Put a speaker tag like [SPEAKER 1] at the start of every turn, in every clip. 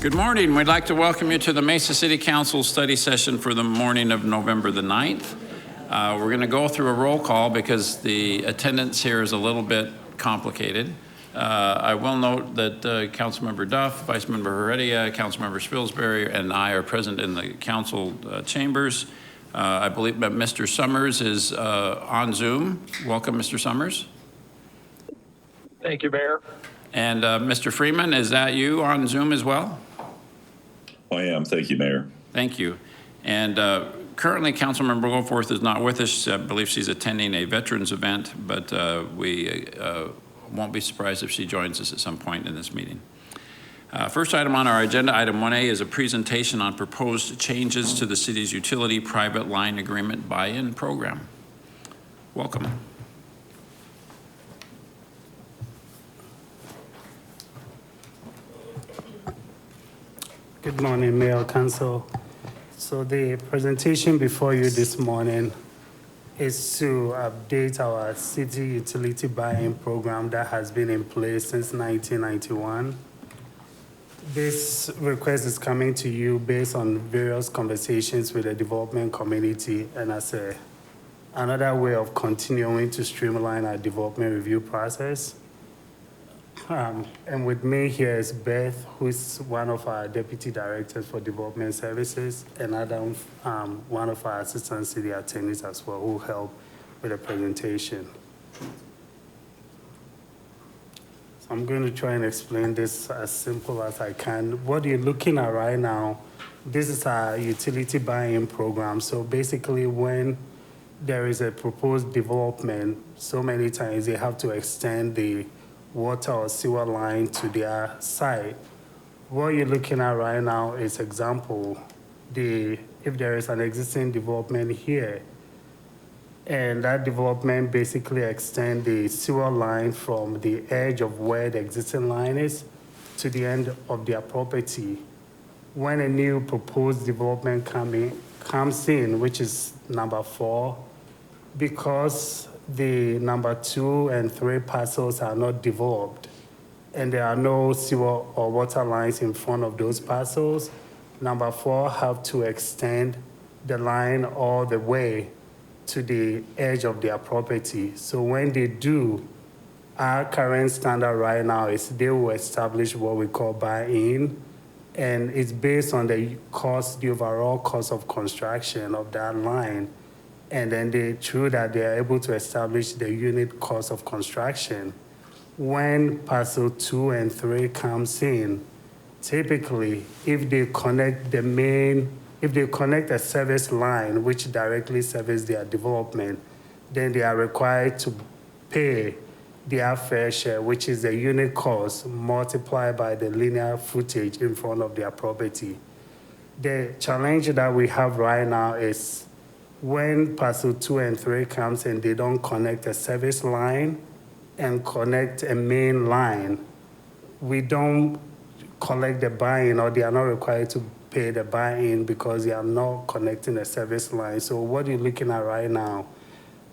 [SPEAKER 1] Good morning. We'd like to welcome you to the Mesa City Council study session for the morning of November the 9th. We're going to go through a roll call because the attendance here is a little bit complicated. I will note that Councilmember Duff, Vice Member Heredia, Councilmember Spilsbury, and I are present in the council chambers. I believe that Mr. Summers is on Zoom. Welcome, Mr. Summers.
[SPEAKER 2] Thank you, Mayor.
[SPEAKER 1] And Mr. Freeman, is that you on Zoom as well?
[SPEAKER 3] I am. Thank you, Mayor.
[SPEAKER 1] Thank you. And currently, Councilmember Goforth is not with us. I believe she's attending a veterans event, but we won't be surprised if she joins us at some point in this meeting. First item on our agenda, item 1A, is a presentation on proposed changes to the city's utility private line agreement buy-in program. Welcome.
[SPEAKER 4] Good morning, Mayor, Council. So the presentation before you this morning is to update our city utility buy-in program that has been in place since 1991. This request is coming to you based on various conversations with the development community and as another way of continuing to streamline our development review process. And with me here is Beth, who is one of our deputy directors for development services, and Adam, one of our assistant city attorneys as well, who help with the presentation. So I'm going to try and explain this as simple as I can. What you're looking at right now, this is our utility buy-in program. So basically when there is a proposed development, so many times they have to extend the water or sewer line to their site. What you're looking at right now is example, if there is an existing development here, and that development basically extend the sewer line from the edge of where the existing line is to the end of their property. When a new proposed development comes in, which is number 4, because the number 2 and 3 parcels are not developed, and there are no sewer or water lines in front of those parcels, number 4 have to extend the line all the way to the edge of their property. So when they do, our current standard right now is they will establish what we call buy-in, and it's based on the overall cost of construction of that line. And then through that, they are able to establish the unit cost of construction. When parcel 2 and 3 comes in, typically, if they connect a service line which directly serves their development, then they are required to pay their fair share, which is the unit cost multiplied by the linear footage in front of their property. The challenge that we have right now is when parcel 2 and 3 comes and they don't connect a service line and connect a main line, we don't collect the buy-in, or they are not required to pay the buy-in because they are not connecting a service line. So what you're looking at right now,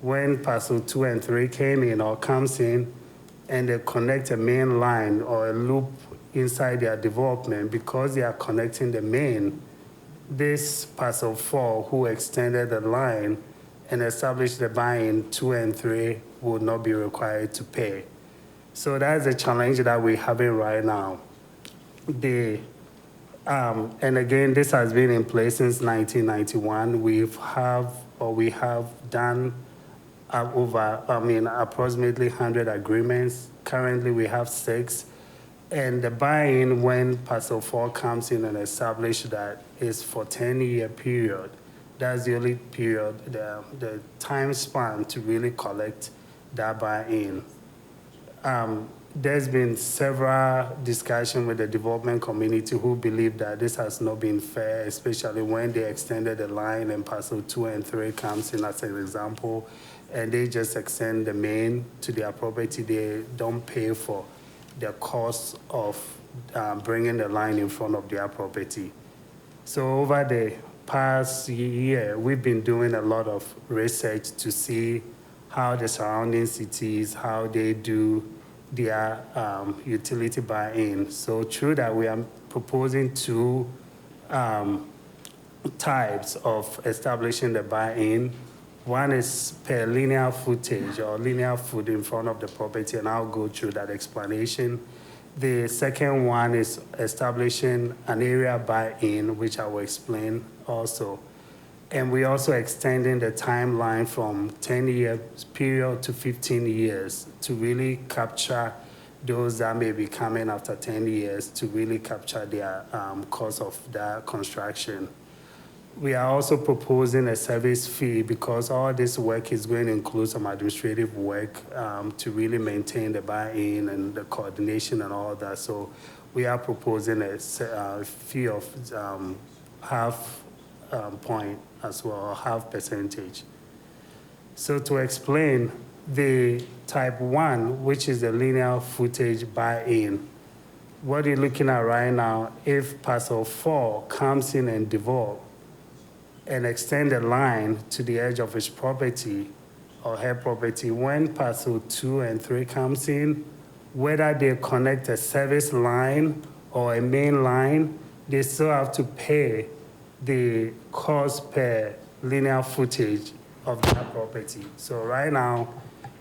[SPEAKER 4] when parcel 2 and 3 came in or comes in and they connect a main line or a loop inside their development, because they are connecting the main, this parcel 4 who extended the line and established the buy-in 2 and 3 would not be required to pay. So that's the challenge that we're having right now. And again, this has been in place since 1991. We have done approximately 100 agreements. Currently, we have 6. And the buy-in, when parcel 4 comes in and establishes that, is for 10-year period. That's the only period, the time span to really collect that buy-in. There's been several discussions with the development community who believe that this has not been fair, especially when they extended the line and parcel 2 and 3 comes in as an example, and they just extend the main to their property. They don't pay for the cost of bringing the line in front of their property. So over the past year, we've been doing a lot of research to see how the surrounding cities, how they do their utility buy-in. So through that, we are proposing two types of establishing the buy-in. One is per linear footage or linear foot in front of the property, and I'll go through that explanation. The second one is establishing an area buy-in, which I will explain also. And we're also extending the timeline from 10-year period to 15 years to really capture those that may be coming after 10 years to really capture their cost of their construction. We are also proposing a service fee because all this work is going to include some administrative work to really maintain the buy-in and the coordination and all that. So we are proposing a fee of half point as well, half percentage. So to explain, the type 1, which is the linear footage buy-in, what you're looking at right now, if parcel 4 comes in and develop and extend the line to the edge of his property or her property, when parcel 2 and 3 comes in, whether they connect a service line or a main line, they still have to pay the cost per linear footage of that property. So right now,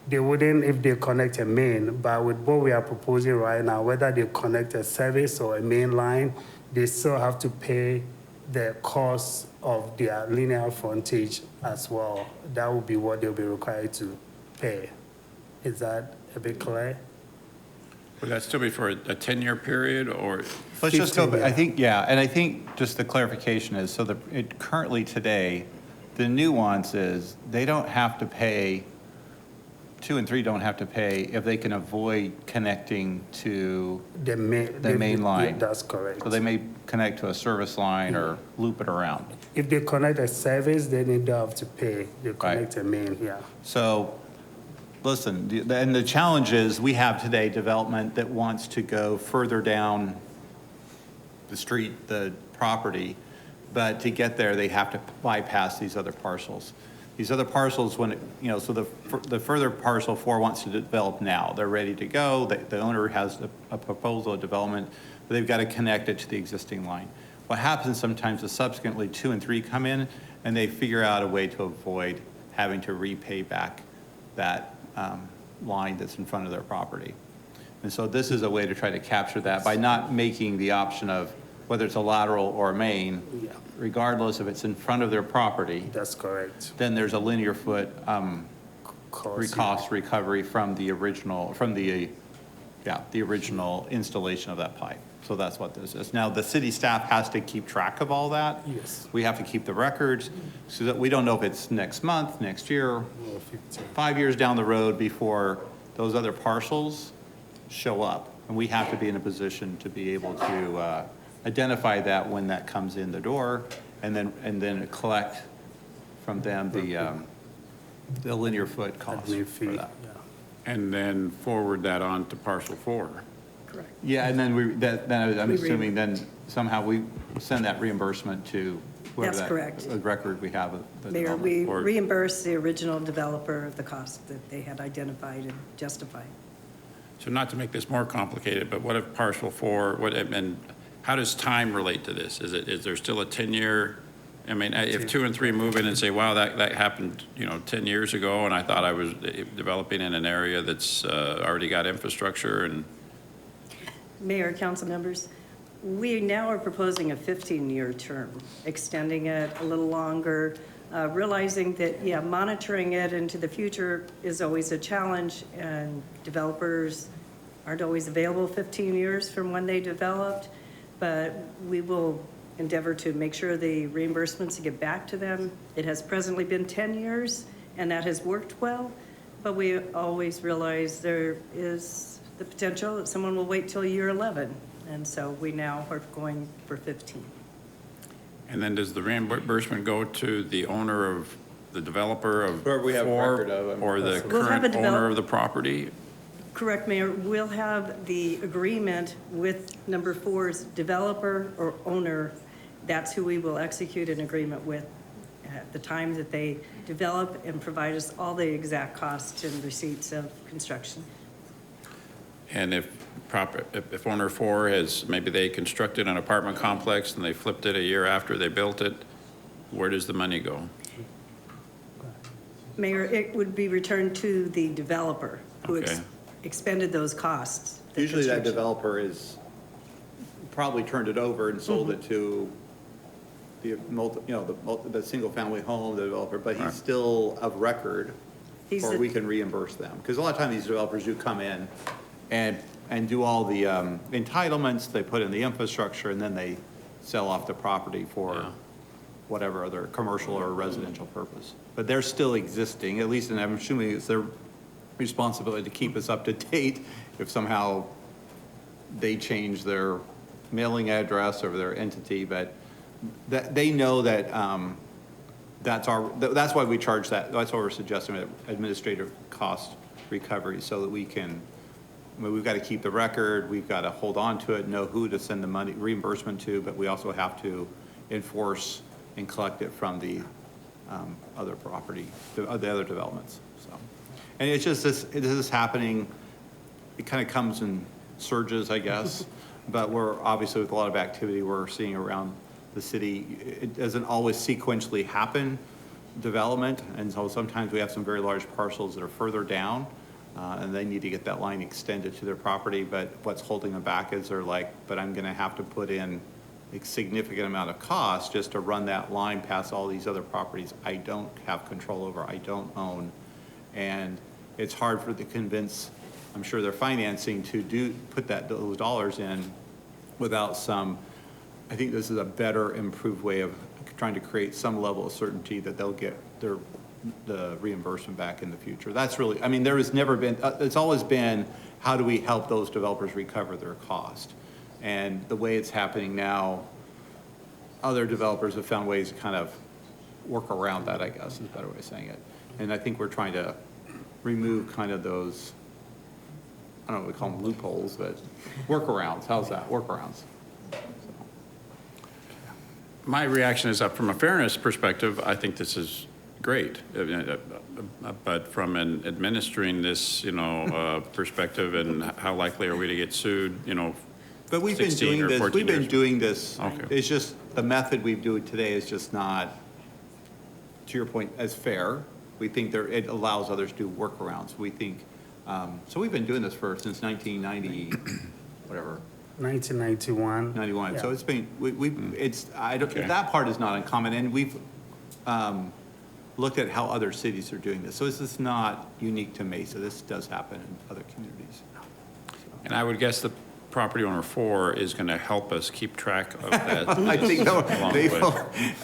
[SPEAKER 4] they wouldn't if they connect a main, but with what we are proposing right now, whether they connect a service or a main line, they still have to pay the cost of their linear frontage as well. That would be what they'll be required to pay. Is that a bit clear?
[SPEAKER 1] Would that still be for a 10-year period, or?
[SPEAKER 5] Let's just go,
[SPEAKER 4] 15,
[SPEAKER 5] I think, yeah, and I think just the clarification is, so currently today, the nuance is they don't have to pay, 2 and 3 don't have to pay if they can avoid connecting to
[SPEAKER 4] The
[SPEAKER 5] main line.
[SPEAKER 4] That's correct.
[SPEAKER 5] So they may connect to a service line or loop it around.
[SPEAKER 4] If they connect a service, then they don't have to pay. They connect a main, yeah.
[SPEAKER 5] So, listen, and the challenge is we have today development that wants to go further down the street, the property, but to get there, they have to bypass these other parcels. These other parcels, when, so the further parcel 4 wants to develop now. They're ready to go. The owner has a proposal of development, but they've got to connect it to the existing line. What happens sometimes is subsequently 2 and 3 come in and they figure out a way to avoid having to repay back that line that's in front of their property. And so this is a way to try to capture that by not making the option of whether it's a lateral or a main,
[SPEAKER 4] Yeah.
[SPEAKER 5] regardless if it's in front of their property,
[SPEAKER 4] That's correct.
[SPEAKER 5] then there's a linear foot
[SPEAKER 4] Cost,
[SPEAKER 5] cost recovery from the original, the original installation of that pipe. So that's what this is. Now, the city staff has to keep track of all that.
[SPEAKER 4] Yes.
[SPEAKER 5] We have to keep the records so that we don't know if it's next month, next year,
[SPEAKER 4] Or 15.
[SPEAKER 5] 5 years down the road before those other parcels show up. And we have to be in a position to be able to identify that when that comes in the door and then collect from them the linear foot cost
[SPEAKER 4] Admin
[SPEAKER 5] for
[SPEAKER 4] fee,
[SPEAKER 5] that.
[SPEAKER 4] yeah.
[SPEAKER 1] And then forward that on to parcel 4.
[SPEAKER 6] Correct.
[SPEAKER 5] Yeah, and then I'm
[SPEAKER 6] We
[SPEAKER 5] assuming then somehow we send that reimbursement to whoever
[SPEAKER 6] That's
[SPEAKER 5] that
[SPEAKER 6] correct.
[SPEAKER 5] record we have of the
[SPEAKER 6] Mayor,
[SPEAKER 5] development.
[SPEAKER 6] we
[SPEAKER 1] Or-
[SPEAKER 6] reimburse the original developer of the cost that they had identified and justified.
[SPEAKER 1] So not to make this more complicated, but what if parcel 4, and how does time relate to this? Is there still a 10-year? I mean, if 2 and 3 move in and say, wow, that happened, 10 years ago, and I thought I was developing in an area that's already got infrastructure and,
[SPEAKER 6] Mayor, council members, we now are proposing a 15-year term, extending it a little longer, realizing that, monitoring it into the future is always a challenge, and developers aren't always available 15 years from when they developed, but we will endeavor to make sure the reimbursements get back to them. It has presently been 10 years, and that has worked well, but we always realize there is the potential that someone will wait till year 11, and so we now are going for 15.
[SPEAKER 1] and then does the reimbursement go to the owner of, the developer of
[SPEAKER 5] Whoever we have
[SPEAKER 1] 4,
[SPEAKER 5] record of,
[SPEAKER 1] or the
[SPEAKER 6] We'll have
[SPEAKER 1] current
[SPEAKER 6] a
[SPEAKER 1] owner of the property?
[SPEAKER 6] Correct, Mayor. We'll have the agreement with number 4's developer or owner. That's who we will execute an agreement with at the time that they develop and provide us all the exact costs and receipts of construction.
[SPEAKER 1] And if owner four has, maybe they constructed an apartment complex and they flipped it a year after they built it, where does the money go?
[SPEAKER 6] Mayor, it would be returned to the developer who
[SPEAKER 1] Okay.
[SPEAKER 6] expended those costs. the
[SPEAKER 5] Usually that
[SPEAKER 6] construction.
[SPEAKER 5] developer is, probably turned it over and sold it to the single-family home developer, but
[SPEAKER 1] Right.
[SPEAKER 5] he's still of record,
[SPEAKER 6] He's
[SPEAKER 5] or
[SPEAKER 6] the-
[SPEAKER 5] we can reimburse them. Because a lot of times these developers do come in and do all the entitlements, they put in the infrastructure, and then they sell off the property for
[SPEAKER 1] Yeah.
[SPEAKER 5] whatever other commercial or residential purpose. But they're still existing, at least, and I'm assuming it's their responsibility to keep us up to date if somehow they change their mailing address or their entity, but that, they know that, that's why we charge that, that's why we're suggesting that administrative cost recovery, so that we can, I mean, we've got to keep the record, we've got to hold on to it, know who to send the money, reimbursement to, but we also have to enforce and collect it from the other property, the other developments, so. And it's just this is happening, it kind of comes in surges, I guess, but we're obviously with a lot of activity we're seeing around the city, it doesn't always sequentially happen, development, and so sometimes we have some very large parcels that are further down, and they need to get that line extended to their property, but what's holding them back is they're like, but I'm gonna have to put in a significant amount of cost just to run that line past all these other properties I don't have control over, I don't own, and it's hard for the convince, I'm sure their financing to put those dollars in without some, I think this is a better, improved way of trying to create some level of certainty that they'll get the reimbursement back in the future. That's really, I mean, there has never been, it's always been, how do we help those developers recover their cost? And the way it's happening now, other developers have found ways to kind of work around that, I guess, is a better way of saying it. And I think we're trying to remove kind of those, I don't know what we call them, loopholes, but workarounds. How's that? Workarounds.
[SPEAKER 1] My reaction is that from a fairness perspective, I think this is great. But from an administering this, perspective and how likely are we to get sued,
[SPEAKER 5] But we've been
[SPEAKER 1] 16
[SPEAKER 5] doing
[SPEAKER 1] or
[SPEAKER 5] this,
[SPEAKER 1] 14
[SPEAKER 5] we've been
[SPEAKER 1] years.
[SPEAKER 5] doing this,
[SPEAKER 1] Okay.
[SPEAKER 5] it's just, the method we do it today is just not, to your point, as fair. We think it allows others to do workarounds. We think, so we've been doing this since 1990, whatever,
[SPEAKER 4] 1991.
[SPEAKER 5] 91. So
[SPEAKER 4] Yeah.
[SPEAKER 5] it's been,
[SPEAKER 1] Okay.
[SPEAKER 5] that part is not uncommon, and we've looked at how other cities are doing this. So this is not unique to Mesa. This does happen in other communities.
[SPEAKER 1] And I would guess the property owner four is going to help us keep track of that.
[SPEAKER 5] I think
[SPEAKER 1] along the way.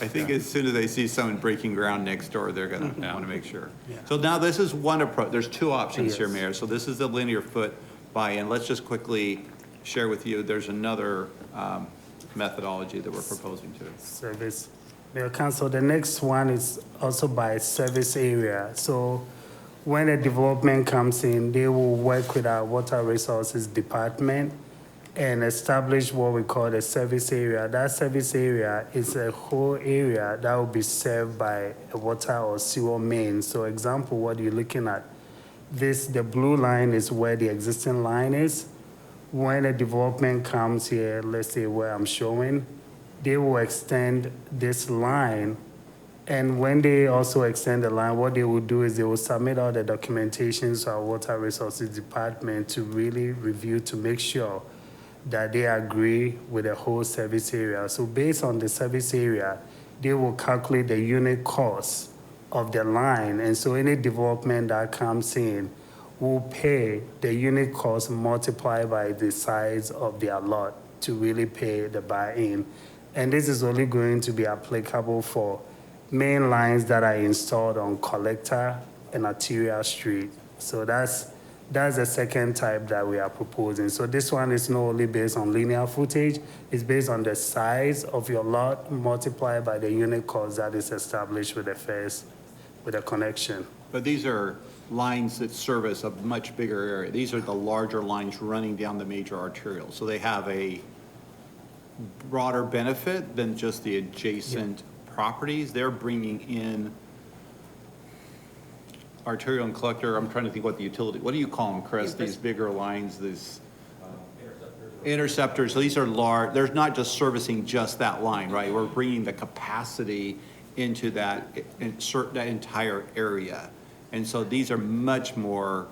[SPEAKER 5] I think as soon as they see someone breaking ground next door, they're gonna
[SPEAKER 1] Yeah.
[SPEAKER 5] want to make sure.
[SPEAKER 4] Yeah.
[SPEAKER 5] So now this is one approach, there's two options here,
[SPEAKER 4] Yes.
[SPEAKER 5] Mayor. So this is the linear foot buy-in. Let's just quickly share with you, there's another methodology that we're proposing to.
[SPEAKER 4] Service. Mayor Council, the next one is also by service area. So when a development comes in, they will work with our water resources department and establish what we call the service area. That service area is a whole area that will be served by a water or sewer main. So example, what you're looking at, the blue line is where the existing line is. When a development comes here, let's say where I'm showing, they will extend this line. And when they also extend the line, what they will do is they will submit all the documentation to our water resources department to really review to make sure that they agree with the whole service area. So based on the service area, they will calculate the unit cost of the line. And so any development that comes in will pay the unit cost multiplied by the size of their lot to really pay the buy-in. And this is only going to be applicable for main lines that are installed on Collector and Arterial Street. So that's the second type that we are proposing. So this one is not only based on linear footage, it's based on the size of your lot multiplied by the unit cost that is established with the connection.
[SPEAKER 5] But these are lines that service a much bigger area. These are the larger lines running down the major arterial. So they have a broader benefit than just the adjacent properties. They're bringing in arterial and collector, I'm trying to think what the utility, what do you call them, Chris? These bigger lines, these? Interceptors, so these are large, they're not just servicing just that line, right? We're bringing the capacity into that, insert that entire area. And so these are much more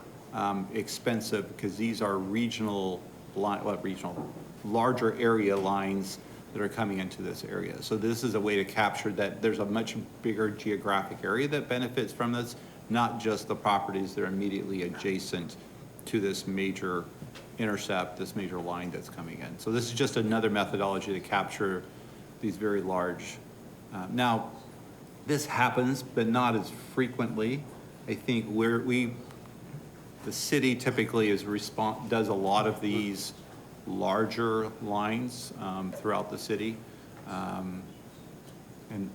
[SPEAKER 5] expensive because these are regional, larger area lines that are coming into this area. So this is a way to capture that there's a much bigger geographic area that benefits from this, not just the properties that are immediately adjacent to this major intercept, this major line that's coming in. So this is just another methodology to capture these very large. Now, this happens, but not as frequently. I think the city typically does a lot of these larger lines throughout the city. And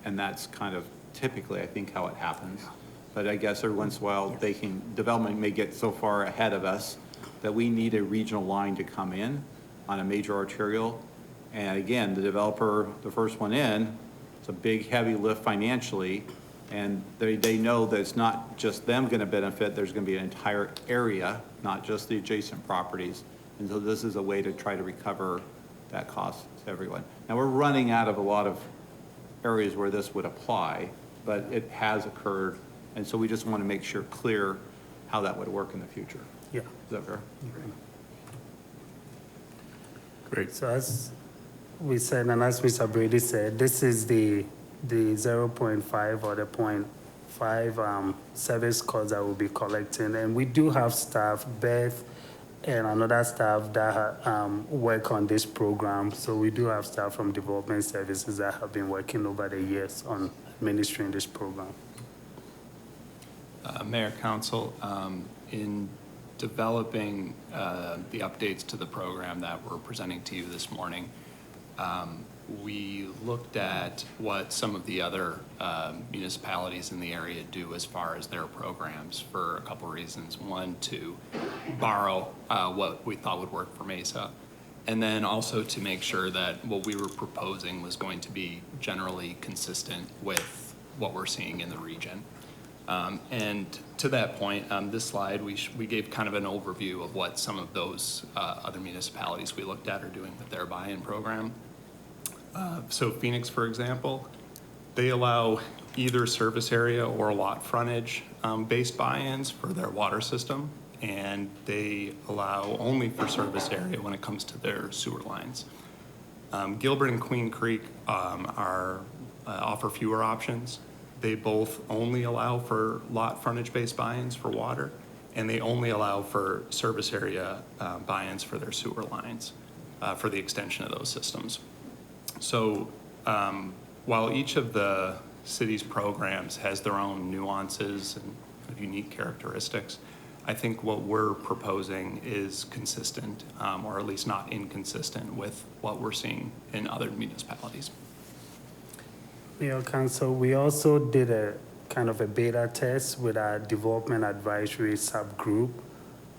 [SPEAKER 5] that's kind of typically, I think, how it happens. But I guess every once in a while, development may get so far ahead of us that we need a regional line to come in on a major arterial. And again, the developer, the first one in, it's a big, heavy lift financially, and they know that it's not just them gonna benefit, there's gonna be an entire area, not just the adjacent properties. And so this is a way to try to recover that cost to everyone. Now, we're running out of a lot of areas where this would apply, but it has occurred, and so we just wanna make sure clear how that would work in the future.
[SPEAKER 4] Yeah.
[SPEAKER 5] Is that fair?
[SPEAKER 1] Great.
[SPEAKER 4] So as we said, and as Mr. Brady said, this is the 0.5 or the 0.5 service cost that we'll be collecting. And we do have staff, Beth and another staff that work on this program. So we do have staff from development services that have been working over the years on administering this program.
[SPEAKER 7] Mayor, Council, in developing the updates to the program that we're presenting to you this morning, we looked at what some of the other municipalities in the area do as far as their programs for a couple reasons. One, to borrow what we thought would work for Mesa, and then also to make sure that what we were proposing was going to be generally consistent with what we're seeing in the region. And to that point, this slide, we gave kind of an overview of what some of those other municipalities we looked at are doing with their buy-in program. So Phoenix, for example, they allow either service area or lot frontage based buy-ins for their water system, and they allow only for service area when it comes to their sewer lines. Gilbert and Queen Creek offer fewer options. They both only allow for lot frontage-based buy-ins for water, and they only allow for service area buy-ins for their sewer lines for the extension of those systems. So while each of the city's programs has their own nuances and unique characteristics, I think what we're proposing is consistent, or at least not inconsistent with what we're seeing in other municipalities.
[SPEAKER 4] Mayor, Council, we also did a kind of a beta test with our development advisory subgroup,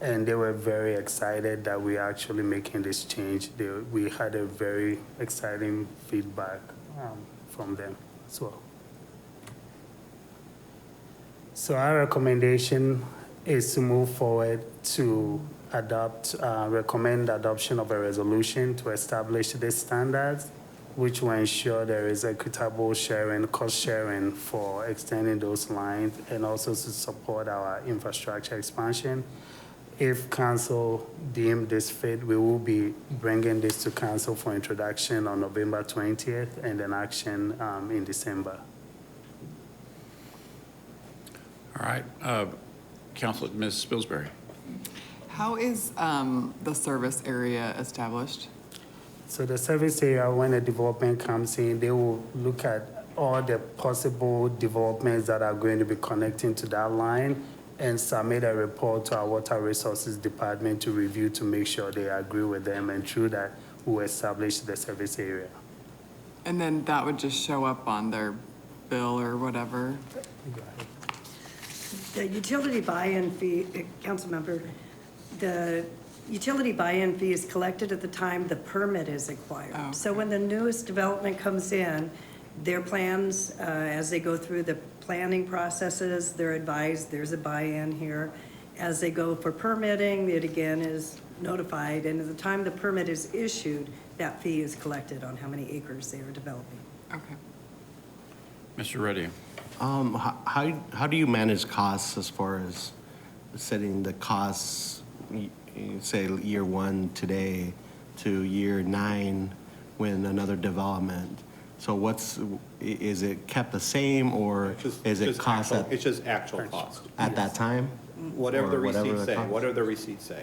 [SPEAKER 4] and they were very excited that we're actually making this change. We had a very exciting feedback from them as well. So our recommendation is to move forward to recommend adoption of a resolution to establish these standards, which will ensure there is equitable sharing, cost sharing for extending those lines, and also to support our infrastructure expansion. If council deem this fit, we will be bringing this to council for introduction on November 20th and then action in December.
[SPEAKER 1] All right. Council, Ms. Spilsbury.
[SPEAKER 8] How is the service area established?
[SPEAKER 4] So the service area, when a development comes in, they will look at all the possible developments that are going to be connecting to that line and submit a report to our Water Resources Department to review to make sure they agree with them, and through that, we'll establish the service area.
[SPEAKER 8] And then that would just show up on their bill or whatever?
[SPEAKER 4] Go ahead.
[SPEAKER 6] The utility buy-in fee, Councilmember, the utility buy-in fee is collected at the time the permit is acquired.
[SPEAKER 8] Oh,
[SPEAKER 6] So
[SPEAKER 8] okay.
[SPEAKER 6] when the newest development comes in, their plans, as they go through the planning processes, they're advised there's a buy-in here. As they go for permitting, it again is notified, and at the time the permit is issued, that fee is collected on how many acres they are developing.
[SPEAKER 8] Okay.
[SPEAKER 1] Mr. Reddy?
[SPEAKER 9] How do you manage costs as far as setting the costs, say year 1 today to year 9 when another development? So is it kept the same or is it cost
[SPEAKER 5] It's just actual cost.
[SPEAKER 9] at that time?
[SPEAKER 5] Whatever the
[SPEAKER 9] Or whatever
[SPEAKER 5] receipts
[SPEAKER 9] the
[SPEAKER 5] say,
[SPEAKER 9] cost?
[SPEAKER 5] whatever the receipts say,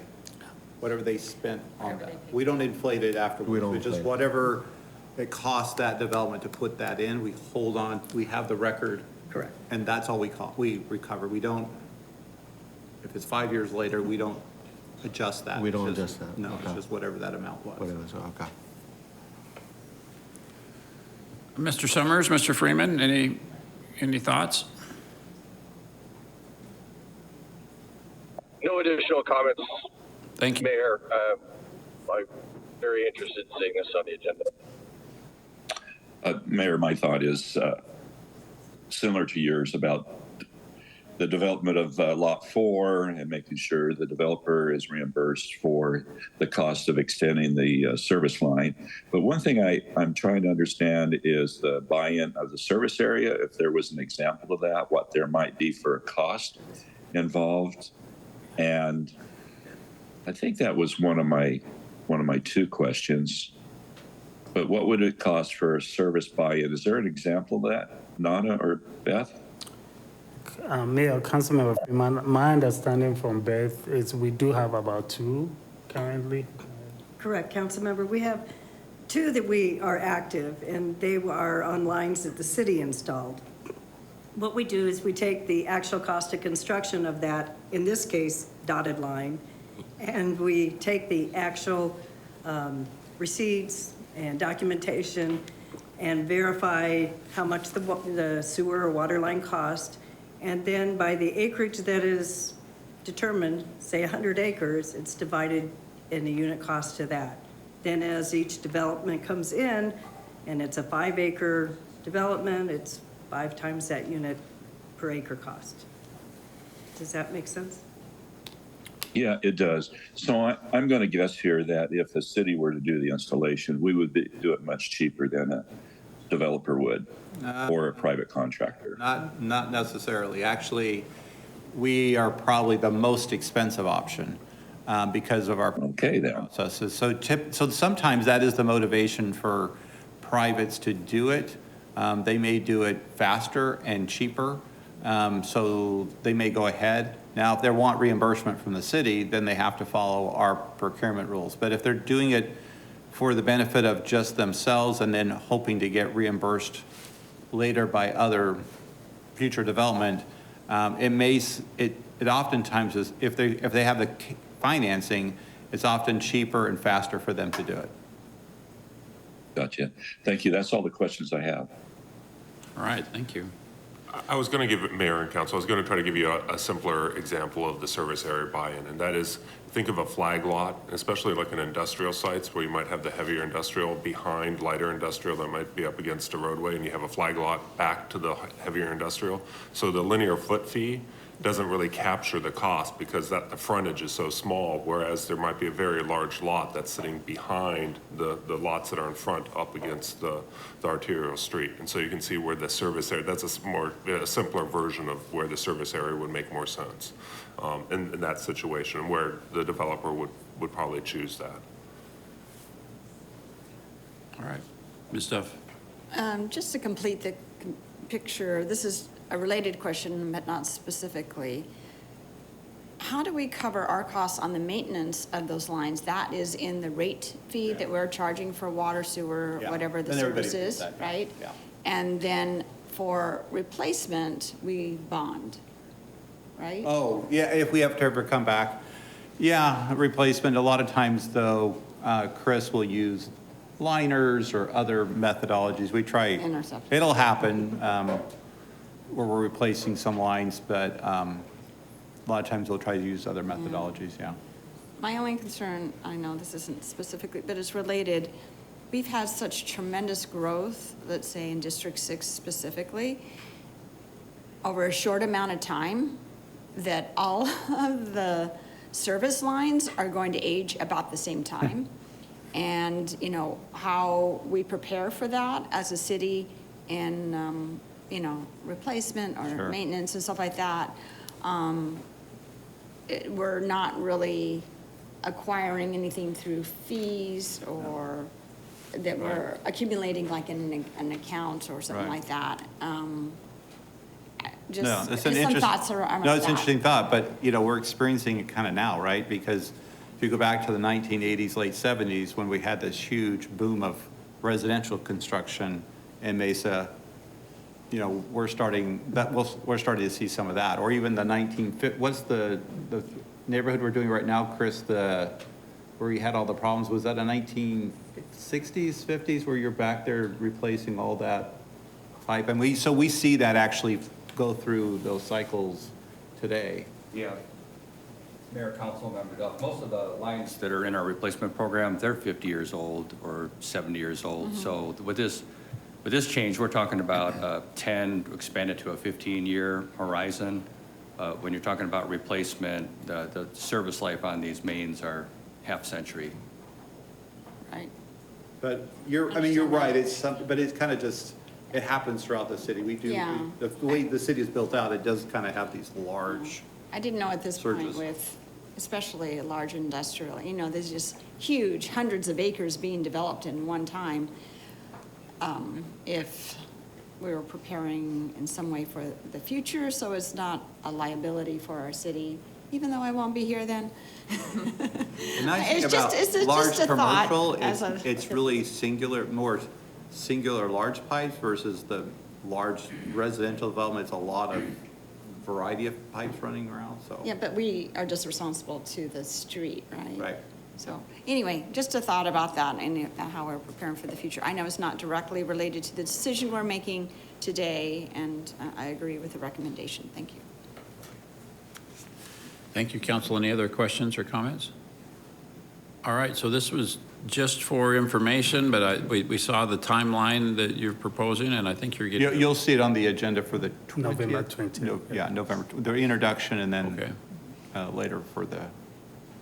[SPEAKER 5] whatever they spent on that. We don't inflate it afterwards.
[SPEAKER 9] We don't
[SPEAKER 5] It's just
[SPEAKER 9] inflate it.
[SPEAKER 5] whatever it costs that development to put that in, we hold on, we have the record.
[SPEAKER 6] Correct.
[SPEAKER 5] And that's all we recover. We don't, if it's 5 years later, we don't adjust that.
[SPEAKER 9] We don't
[SPEAKER 5] It's just-
[SPEAKER 9] adjust that.
[SPEAKER 5] No, it's
[SPEAKER 9] Okay.
[SPEAKER 5] just whatever that amount was.
[SPEAKER 9] Whatever, so, okay.
[SPEAKER 1] Mr. Summers, Mr. Freeman, any thoughts?
[SPEAKER 2] No additional comments,
[SPEAKER 1] Thank you.
[SPEAKER 2] Mayor. I'm very interested in seeing this on the agenda.
[SPEAKER 3] Mayor, my thought is similar to yours about the development of Lot 4 and making sure the developer is reimbursed for the cost of extending the service line. But one thing I'm trying to understand is the buy-in of the service area. If there was an example of that, what there might be for a cost involved. And I think that was one of my 2 questions. But what would it cost for a service buy-in? Is there an example of that, Nana or Beth?
[SPEAKER 4] Mayor, Councilmember Freeman, my understanding from Beth is we do have about 2 currently.
[SPEAKER 6] Correct, Councilmember. We have 2 that we are active, and they are on lines that the city installed. What we do is we take the actual cost of construction of that, in this case, dotted line, and we take the actual receipts and documentation and verify how much the sewer or water line cost. And then by the acreage that is determined, say 100 acres, it's divided in a unit cost to that. Then as each development comes in, and it's a 5-acre development, it's 5 times that unit per acre cost. Does that make sense?
[SPEAKER 3] Yeah, it does. So I'm going to guess here that if the city were to do the installation, we would do it much cheaper than a developer would or a private contractor.
[SPEAKER 5] Not necessarily. Actually, we are probably the most expensive option because of our
[SPEAKER 3] Okay, then.
[SPEAKER 5] processes. So sometimes that is the motivation for privates to do it. They may do it faster and cheaper, so they may go ahead. Now, if they want reimbursement from the city, then they have to follow our procurement rules. But if they're doing it for the benefit of just themselves and then hoping to get reimbursed later by other future development, it oftentimes is, if they have the financing, it's often cheaper and faster for them to do it.
[SPEAKER 3] Gotcha. Thank you. That's all the questions I have.
[SPEAKER 1] All right, thank you.
[SPEAKER 10] I was going to give Mayor and Council, I was going to try to give you a simpler example of the service area buy-in, and that is, think of a flag lot, especially like in industrial sites where you might have the heavier industrial behind lighter industrial that might be up against a roadway, and you have a flag lot back to the heavier industrial. So the linear foot fee doesn't really capture the cost because the frontage is so small, whereas there might be a very large lot that's sitting behind the lots that are in front up against the arterial street. And so you can see where the service area, that's a simpler version of where the service area would make more sense in that situation, where the developer would probably choose that.
[SPEAKER 1] All right, Ms. Duff.
[SPEAKER 11] Just to complete the picture, this is a related question, but not specifically. How do we cover our costs on the maintenance of those lines? That is in the rate fee that we're charging for water, sewer,
[SPEAKER 5] Yeah.
[SPEAKER 11] whatever the
[SPEAKER 5] And everybody
[SPEAKER 11] service
[SPEAKER 5] pays
[SPEAKER 11] is,
[SPEAKER 5] that, yeah.
[SPEAKER 11] right?
[SPEAKER 5] Yeah.
[SPEAKER 11] And then for replacement, we bond, right?
[SPEAKER 5] Oh, yeah, if we have to ever come back. Yeah, replacement, a lot of times though, Chris will use liners or other methodologies. We try.
[SPEAKER 11] Interception.
[SPEAKER 5] It'll happen where we're replacing some lines, but a lot of times we'll try to use other methodologies, yeah.
[SPEAKER 11] My only concern, I know this isn't specifically, but it's related. we've had such tremendous growth, let's say in District 6 specifically, over a short amount of time, that all of the service lines are going to age about the same time. And, you know, how we prepare for that as a city in, you know, replacement or
[SPEAKER 5] Sure.
[SPEAKER 11] maintenance and stuff like that, we're not really acquiring anything through fees or that we're accumulating like in an account or something
[SPEAKER 5] Right.
[SPEAKER 11] like that.
[SPEAKER 5] No,
[SPEAKER 11] Just
[SPEAKER 5] it's
[SPEAKER 11] some
[SPEAKER 5] an interest-
[SPEAKER 11] thoughts around
[SPEAKER 5] No, it's
[SPEAKER 11] that.
[SPEAKER 5] an interesting thought, but, you know, we're experiencing it kind of now, right? Because if you go back to the 1980s, late 70s, when we had this huge boom of residential construction in Mesa, you know, we're starting to see some of that. Or even the what's the neighborhood we're doing right now, Chris, where you had all the problems, was that the 1960s, 50s, where you're back there replacing all that pipe? And we see that actually go through those cycles today.
[SPEAKER 12] Yeah. Mayor, council member Duff, most of the lines that are in our replacement program, they're 50 years old or 70 years old. So with this change, we're talking about 10 expanded to a 15-year horizon. When you're talking about replacement, the service life on these mains are half century.
[SPEAKER 11] Right.
[SPEAKER 5] But you're right, it's something, but it's kind of just, it happens throughout the city.
[SPEAKER 11] Yeah.
[SPEAKER 5] The way the city is built out, it does kind of have these large,
[SPEAKER 11] I didn't know at this point
[SPEAKER 5] Surges.
[SPEAKER 11] with, especially a large industrial, you know, there's just huge, hundreds of acres being developed in one time. If we were preparing in some way for the future, so it's not a liability for our city, even though I won't be here then.
[SPEAKER 5] the nice thing
[SPEAKER 11] It's just-
[SPEAKER 5] about
[SPEAKER 11] it's just
[SPEAKER 5] large
[SPEAKER 11] a thought
[SPEAKER 5] commercial
[SPEAKER 11] as
[SPEAKER 5] is
[SPEAKER 11] a-
[SPEAKER 5] it's really more singular large pipes versus the large residential development. It's a lot of variety of pipes running around, so.
[SPEAKER 11] Yeah, but we are just responsible to the street, right?
[SPEAKER 5] Right.
[SPEAKER 11] So, anyway, just a thought about that and how we're preparing for the future. I know it's not directly related to the decision we're making today, and I agree with the recommendation. Thank you.
[SPEAKER 1] Thank you, council. Any other questions or comments? All right, so this was just for information, but we saw the timeline that you're proposing, and I think you're getting.
[SPEAKER 5] You'll see it on the agenda for the 20th.
[SPEAKER 4] November 20th.
[SPEAKER 5] No, yeah, November, the introduction and
[SPEAKER 1] Okay.
[SPEAKER 5] then later for the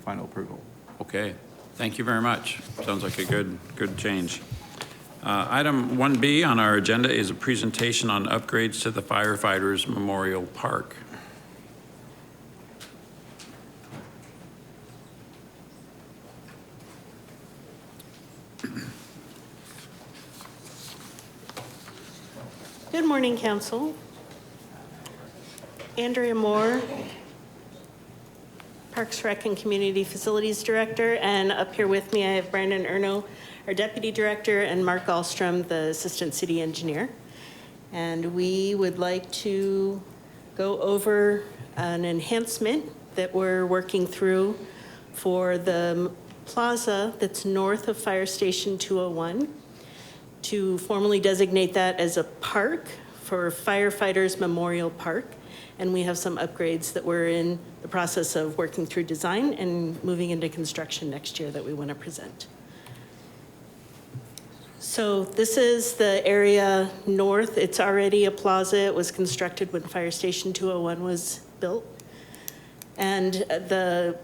[SPEAKER 5] final approval.
[SPEAKER 1] Okay, thank you very much. Sounds like a good change. Item 1B on our agenda is a presentation on upgrades to the firefighters Memorial Park.
[SPEAKER 13] Good morning, Council. Andrea Moore, Parks, Rec, and Community Facilities Director, and up here with me I have Brandon Erno, our Deputy Director, and Mark Ahlstrom, the Assistant City Engineer. And we would like to go over an enhancement that we're working through for the plaza that's north of Fire Station 201, to formally designate that as a park for Firefighters Memorial Park. And we have some upgrades that we're in the process of working through design and moving into construction next year that we want to present. So this is the area north. It's already a plaza. It was constructed when Fire Station 201 was built. And the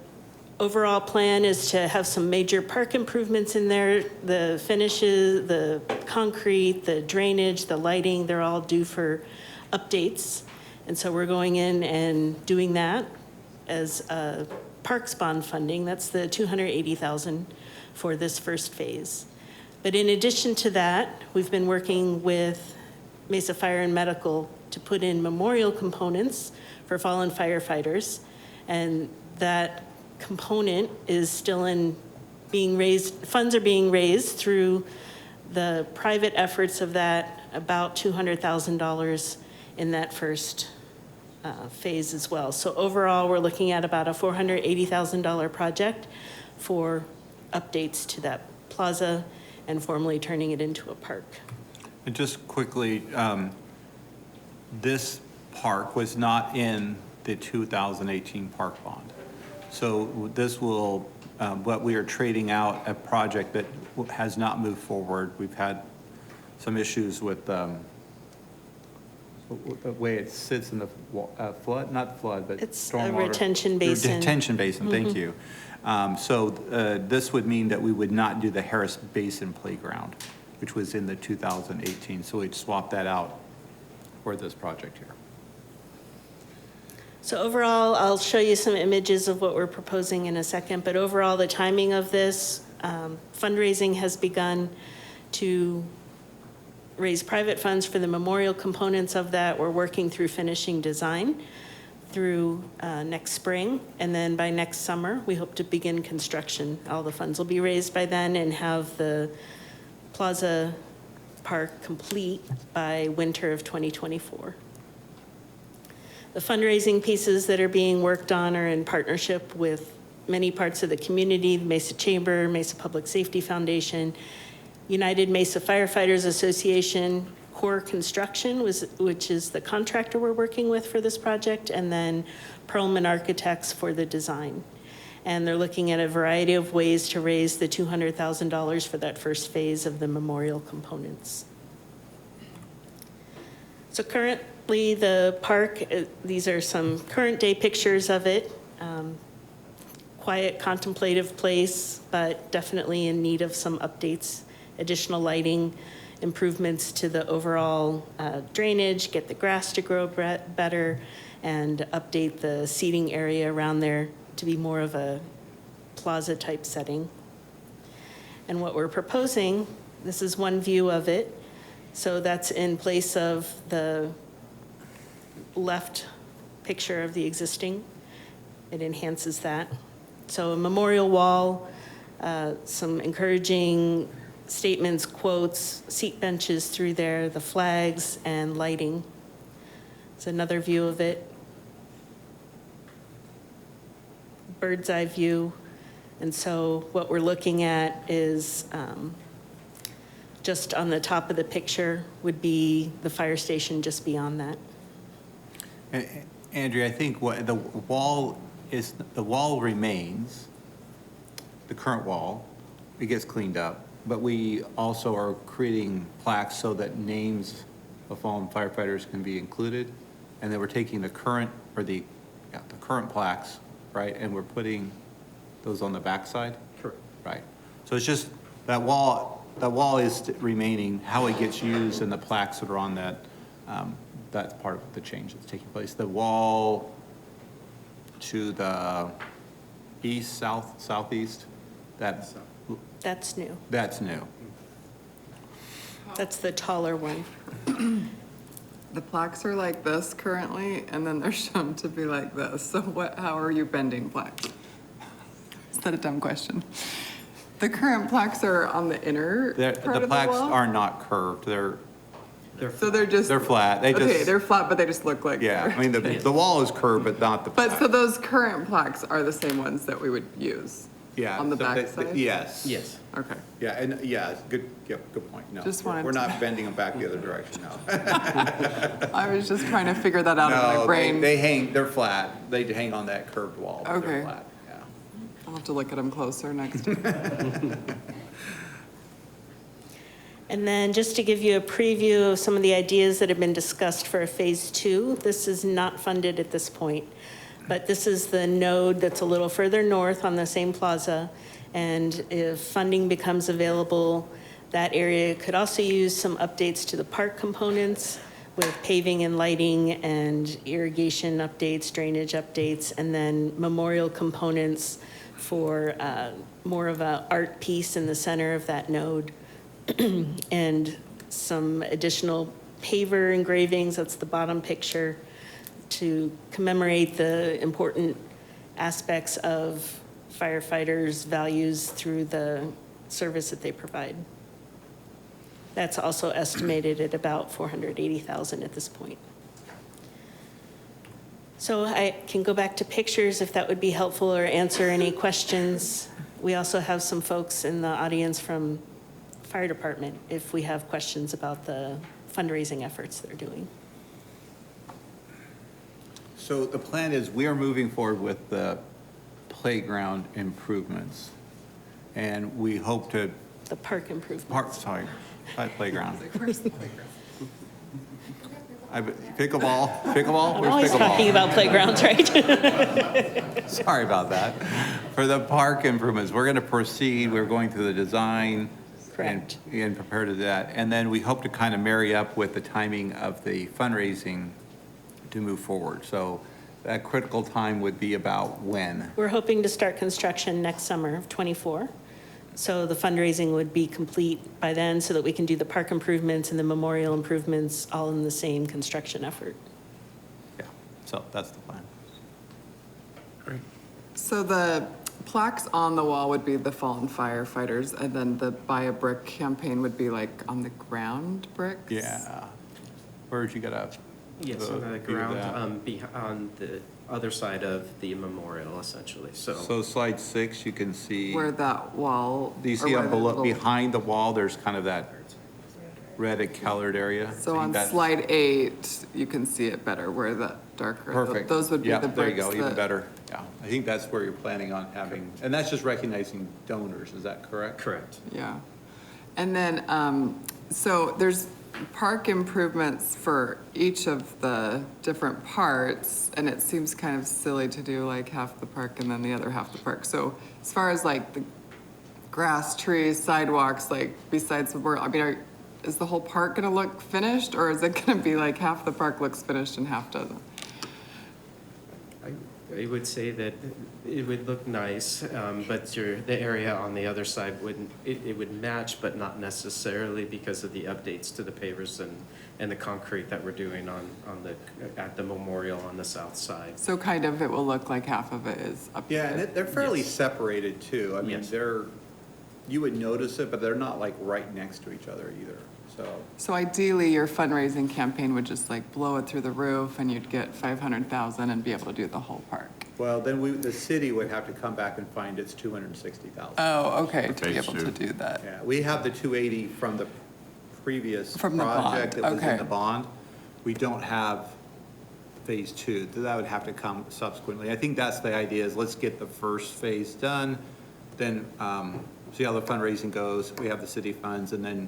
[SPEAKER 13] overall plan is to have some major park improvements in there. The finishes, the concrete, the drainage, the lighting, they're all due for updates. And so we're going in and doing that as Parks Bond funding. That's the $280,000 for this first phase. But in addition to that, we've been working with Mesa Fire and Medical to put in memorial components for fallen firefighters. And that component is still in being raised, funds are being raised through the private efforts of that, about $200,000 in that first phase as well. So overall, we're looking at about a $480,000 project for updates to that plaza and formally turning it into a park.
[SPEAKER 5] And just quickly, this park was not in the 2018 park bond. So this will but we are trading out a project that has not moved forward. We've had some issues with the way it sits in the flood, not flood, but
[SPEAKER 13] It's a
[SPEAKER 5] stormwater.
[SPEAKER 13] retention basin.
[SPEAKER 5] Detention basin, thank you. So this would mean that we would not do the Harris Basin Playground, which was in the 2018. So we'd swap that out for this project here.
[SPEAKER 13] So overall, I'll show you some images of what we're proposing in a second, but overall, the timing of this, fundraising has begun to raise private funds for the memorial components of that. We're working through finishing design through next spring, and then by next summer, we hope to begin construction. All the funds will be raised by then and have the Plaza Park complete by winter of 2024. The fundraising pieces that are being worked on are in partnership with many parts of the community, the Mesa Chamber, Mesa Public Safety Foundation, United Mesa Firefighters Association, Core Construction, which is the contractor we're working with for this project, and then Perlman Architects for the design. And they're looking at a variety of ways to raise the $200,000 for that first phase of the memorial components. So currently, the park, these are some current day pictures of it. Quiet, contemplative place, but definitely in need of some updates, additional lighting, improvements to the overall drainage, get the grass to grow better, and update the seating area around there to be more of a plaza-type setting. And what we're proposing, this is one view of it. So that's in place of the left picture of the existing. It enhances that. So a memorial wall, some encouraging statements, quotes, seat benches through there, the flags, and lighting. It's another view of it. Bird's eye view. And so what we're looking at is just on the top of the picture would be the fire station just beyond that.
[SPEAKER 5] Andrea, I think what the wall remains, the current wall, it gets cleaned up, but we also are creating plaques so that names of fallen firefighters can be included. And then we're taking the current, or the current plaques, right, and we're putting those on the backside? Correct. Right. So it's just, that wall is remaining. How it gets used and the plaques that are on that, that's part of the change that's taking place. The wall to the east, southeast, that's
[SPEAKER 13] new.
[SPEAKER 5] That's new.
[SPEAKER 13] That's the taller one.
[SPEAKER 8] The plaques are like this currently, and then they're shown to be like this. So how are you bending plaques? Is that a dumb question? The current plaques are on the inner part of the wall?
[SPEAKER 5] The plaques are not curved. They're flat.
[SPEAKER 8] They're flat, but they just look like.
[SPEAKER 5] Yeah, I mean, the wall is curved, but not the plaque.
[SPEAKER 8] But so those current plaques are the same ones that we would use?
[SPEAKER 5] Yeah.
[SPEAKER 8] On the
[SPEAKER 5] so
[SPEAKER 8] back side?
[SPEAKER 5] Yes.
[SPEAKER 7] Yes.
[SPEAKER 8] Okay.
[SPEAKER 5] Yeah, and good point. No,
[SPEAKER 8] Just wanted
[SPEAKER 5] we're
[SPEAKER 8] to-
[SPEAKER 5] not bending them back the other direction, no.
[SPEAKER 8] I was just trying to figure that out in my
[SPEAKER 5] No,
[SPEAKER 8] brain.
[SPEAKER 5] they hang, they're flat. They hang on that curved wall, but they're
[SPEAKER 8] Okay.
[SPEAKER 5] flat, yeah.
[SPEAKER 8] I'll have to look at them closer next time.
[SPEAKER 13] And then just to give you a preview of some of the ideas that have been discussed for a phase 2, this is not funded at this point, but this is the node that's a little further north on the same plaza. And if funding becomes available, that area could also use some updates to the park components with paving and lighting and irrigation updates, drainage updates, and then memorial components for more of an art piece in the center of that node. And some additional paver engravings, that's the bottom picture, to commemorate the important aspects of firefighters' values through the service that they provide. That's also estimated at about $480,000 at this point. So I can go back to pictures if that would be helpful or answer any questions. We also have some folks in the audience from fire department if we have questions about the fundraising efforts they're doing.
[SPEAKER 5] So the plan is we are moving forward with the playground improvements. And we hope to,
[SPEAKER 13] The park improvements.
[SPEAKER 5] not playground. Pickleball, pickleball?
[SPEAKER 13] I'm
[SPEAKER 5] Where's
[SPEAKER 13] always
[SPEAKER 5] pickleball?
[SPEAKER 13] talking about playgrounds, right?
[SPEAKER 5] Sorry about that. For the park improvements, we're going to proceed, we're going through the design.
[SPEAKER 13] Correct.
[SPEAKER 5] And prepare to that. And then we hope to kind of marry up with the timing of the fundraising to move forward. So that critical time would be about when?
[SPEAKER 13] We're hoping to start construction next summer of '24. So the fundraising would be complete by then so that we can do the park improvements and the memorial improvements all in the same construction effort.
[SPEAKER 5] Yeah, so that's the plan.
[SPEAKER 1] Great.
[SPEAKER 8] So the plaques on the wall would be the fallen firefighters, and then the Buy a Brick campaign would be like on the ground bricks?
[SPEAKER 5] Yeah. Where'd you get up?
[SPEAKER 14] Yes, on the ground, on the other side of the memorial, essentially,
[SPEAKER 5] So slide 6, you can see.
[SPEAKER 8] Where that wall.
[SPEAKER 5] Do you
[SPEAKER 8] or
[SPEAKER 5] see
[SPEAKER 8] where
[SPEAKER 5] on
[SPEAKER 8] the
[SPEAKER 5] below,
[SPEAKER 8] little-
[SPEAKER 5] behind the wall, there's kind of that red and colored area?
[SPEAKER 8] So
[SPEAKER 5] I think
[SPEAKER 8] on
[SPEAKER 5] that's-
[SPEAKER 8] slide 8, you can see it better, where the darker.
[SPEAKER 5] Perfect.
[SPEAKER 8] Those would be
[SPEAKER 5] Yeah,
[SPEAKER 8] the
[SPEAKER 5] there you
[SPEAKER 8] bricks
[SPEAKER 5] go, even
[SPEAKER 8] that-
[SPEAKER 5] better. Yeah, I think that's where you're planning on having, and that's just recognizing donors, is that correct?
[SPEAKER 14] correct.
[SPEAKER 8] Yeah. And then, so there's park improvements for each of the different parts, and it seems kind of silly to do like half the park and then the other half the park. So as far as like the grass, trees, sidewalks, like besides the, I mean, is the whole park gonna look finished, or is it gonna be like half the park looks finished and half doesn't?
[SPEAKER 14] I would say that it would look nice, but the area on the other side wouldn't, it would match, but not necessarily because of the updates to the pavers and the concrete that we're doing at the memorial on the south side.
[SPEAKER 8] So kind of it will look like half of it is up.
[SPEAKER 5] Yeah, and they're fairly separated too. I mean,
[SPEAKER 14] Yes.
[SPEAKER 5] you would notice it, but they're not like right next to each other either, so.
[SPEAKER 8] So ideally, your fundraising campaign would just like blow it through the roof and you'd get 500,000 and be able to do the whole park.
[SPEAKER 5] Well, then the city would have to come back and find its 260,000.
[SPEAKER 8] Oh, okay, to be
[SPEAKER 9] Phase
[SPEAKER 8] able to
[SPEAKER 9] two.
[SPEAKER 8] do that.
[SPEAKER 5] Yeah, we have the 280 from the previous
[SPEAKER 8] From the bond,
[SPEAKER 5] project that was in
[SPEAKER 8] okay.
[SPEAKER 5] the bond. We don't have phase 2, that would have to come subsequently. I think that's the idea, is let's get the first phase done, then see how the fundraising goes, we have the city funds, and then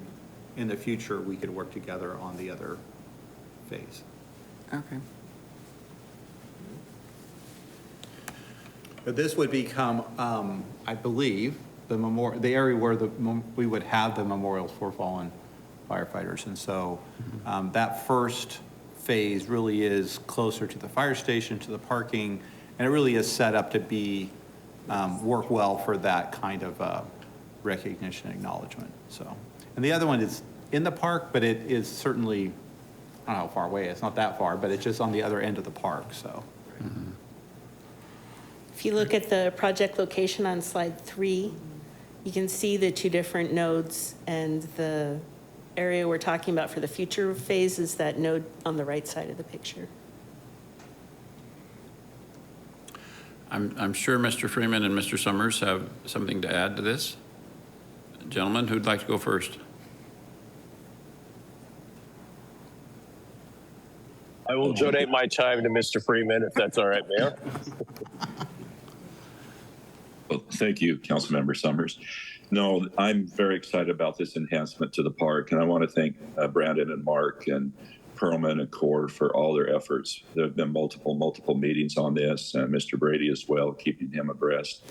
[SPEAKER 5] in the future, we could work together on the other phase.
[SPEAKER 8] Okay.
[SPEAKER 5] But this would become, I believe, the area where we would have the memorials for fallen firefighters. And so that first phase really is closer to the fire station, to the parking, and it really is set up to be, work well for that kind of recognition and acknowledgement, so. And the other one is in the park, but it is certainly, I don't know how far away, it's not that far, but it's just on the other end of the park, so.
[SPEAKER 13] If you look at the project location on slide 3, you can see the two different nodes, and the area we're talking about for the future phase is that node on the right side of the picture.
[SPEAKER 1] I'm sure Mr. Freeman and Mr. Summers have something to add to this. Gentlemen, who'd like to go first?
[SPEAKER 2] I will donate my time to Mr. Freeman, if that's all right, Mayor.
[SPEAKER 3] Well, thank you, Councilmember Summers. No, I'm very excited about this enhancement to the park, and I want to thank Brandon and Mark and Perlman and Core for all their efforts. There have been multiple meetings on this, and Mr. Brady as well, keeping him abreast.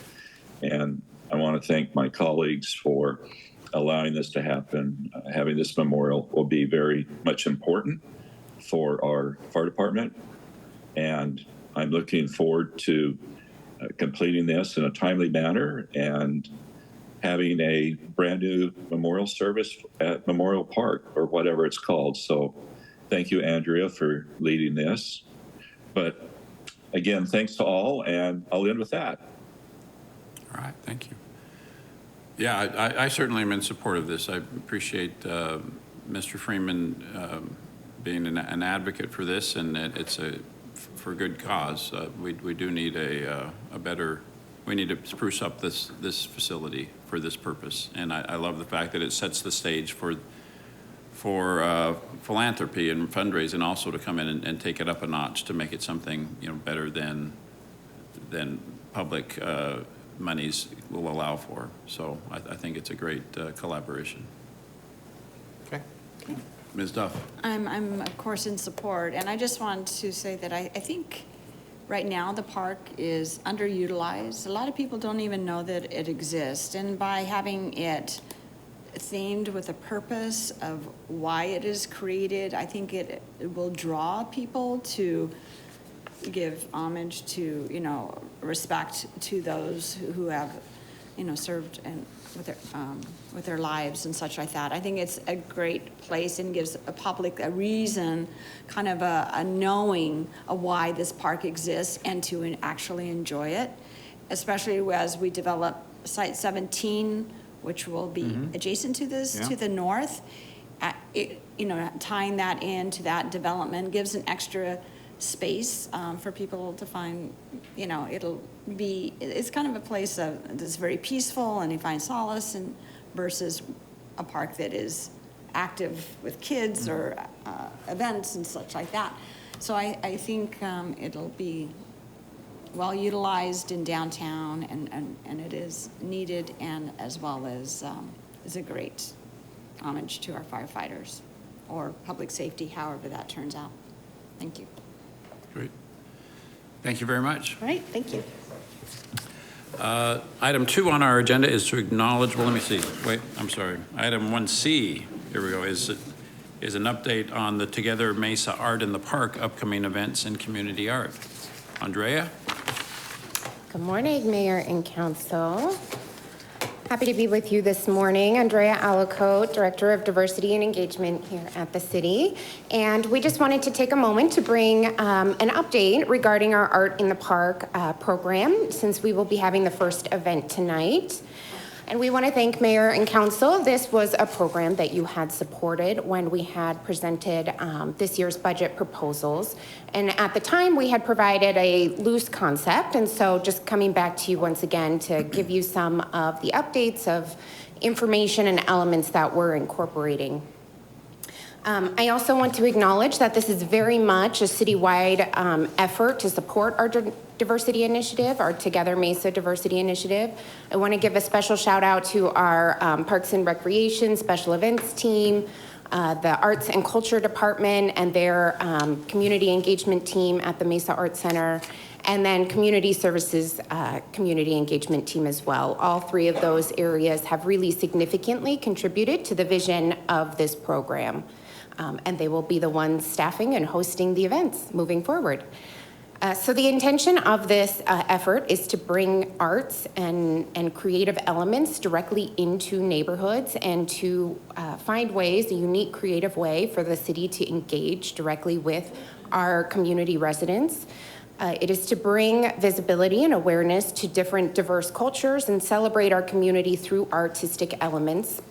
[SPEAKER 3] And I want to thank my colleagues for allowing this to happen. Having this memorial will be very much important for our fire department, and I'm looking forward to completing this in a timely manner and having a brand new memorial service at Memorial Park, or whatever it's called. So thank you, Andrea, for leading this. But again, thanks to all, and I'll end with that.
[SPEAKER 1] All right, thank you. Yeah, I certainly am in support of this. I appreciate Mr. Freeman being an advocate for this, and it's for good cause. We do need we need to spruce up this facility for this purpose. And I love the fact that it sets the stage for philanthropy and fundraising also to come in and take it up a notch to make it something, better than public monies will allow for. So I think it's a great collaboration.
[SPEAKER 5] Okay.
[SPEAKER 1] Ms. Duff?
[SPEAKER 11] I'm of course in support, and I just want to say that I think right now the park is underutilized. A lot of people don't even know that it exists, and by having it themed with a purpose of why it is created, I think it will draw people to give homage to, respect to those who have, served and with their lives and such like that. I think it's a great place and gives a public a reason, kind of a knowing of why this park exists and to actually enjoy it, especially as we develop Site 17, which will be adjacent to this, to the north. Tying that into that development gives an extra space for people to find, it's kind of a place that's very peaceful and you find solace, and versus a park that is active with kids or events and such like that. So I think it'll be well utilized in downtown, and it is needed, and as well as is a great homage to our firefighters or public safety, however that turns out. Thank you.
[SPEAKER 1] Great. Thank you very much.
[SPEAKER 13] All right, thank you.
[SPEAKER 1] Item 2 on our agenda is to acknowledge, well, let me see. Wait, I'm sorry. Item 1C, here we go, is an update on the Together Mesa Art in the Park upcoming events and community art. Andrea?
[SPEAKER 15] Good morning, Mayor and Council. Happy to be with you this morning. Andrea Alacote, Director of Diversity and Engagement here at the city. And we just wanted to take a moment to bring an update regarding our Art in the Park program, since we will be having the first event tonight. And we want to thank Mayor and Council. This was a program that you had supported when we had presented this year's budget proposals. And at the time, we had provided a loose concept. And so just coming back to you once again to give you some of the updates of information and elements that we're incorporating. I also want to acknowledge that this is very much a citywide effort to support our diversity initiative, our Together Mesa Diversity Initiative. I want to give a special shout out to our Parks and Recreation Special Events team, the Arts and Culture Department and their community engagement team at the Mesa Arts Center, and then Community Services community engagement team as well. All three of those areas have really significantly contributed to the vision of this program. And they will be the ones staffing and hosting the events moving forward. So the intention of this effort is to bring arts and creative elements directly into neighborhoods and to find ways, a unique creative way for the city to engage directly with our community residents. It is to bring visibility and awareness to different diverse cultures and celebrate our community through artistic elements.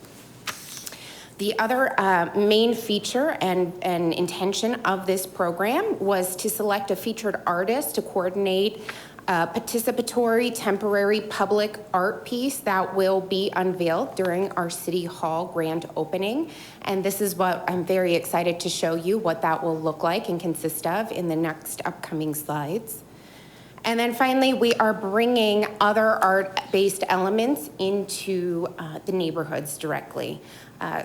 [SPEAKER 15] The other main feature and intention of this program was to select a featured artist to coordinate a participatory temporary public art piece that will be unveiled during our City Hall grand opening. And this is what I'm very excited to show you what that will look like and consist of in the next upcoming slides. And then finally, we are bringing other art-based elements into the neighborhoods directly.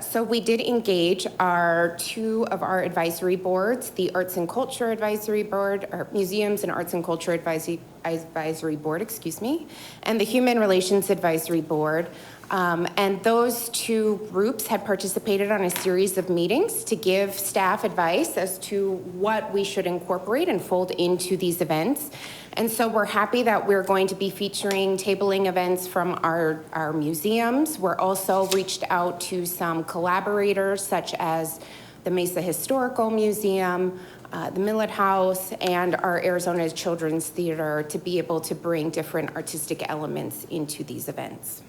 [SPEAKER 15] So we did engage two of our advisory boards, the Arts and Culture Advisory Board, or Museums and Arts and Culture Advisory Board, excuse me, and the Human Relations Advisory Board. And those two groups had participated on a series of meetings to give staff advice as to what we should incorporate and fold into these events. And so we're happy that we're going to be featuring tabling events from our museums. We're also reached out to some collaborators such as the Mesa Historical Museum, the Millet House, and our Arizona Children's Theater to be able to bring different artistic elements into these events.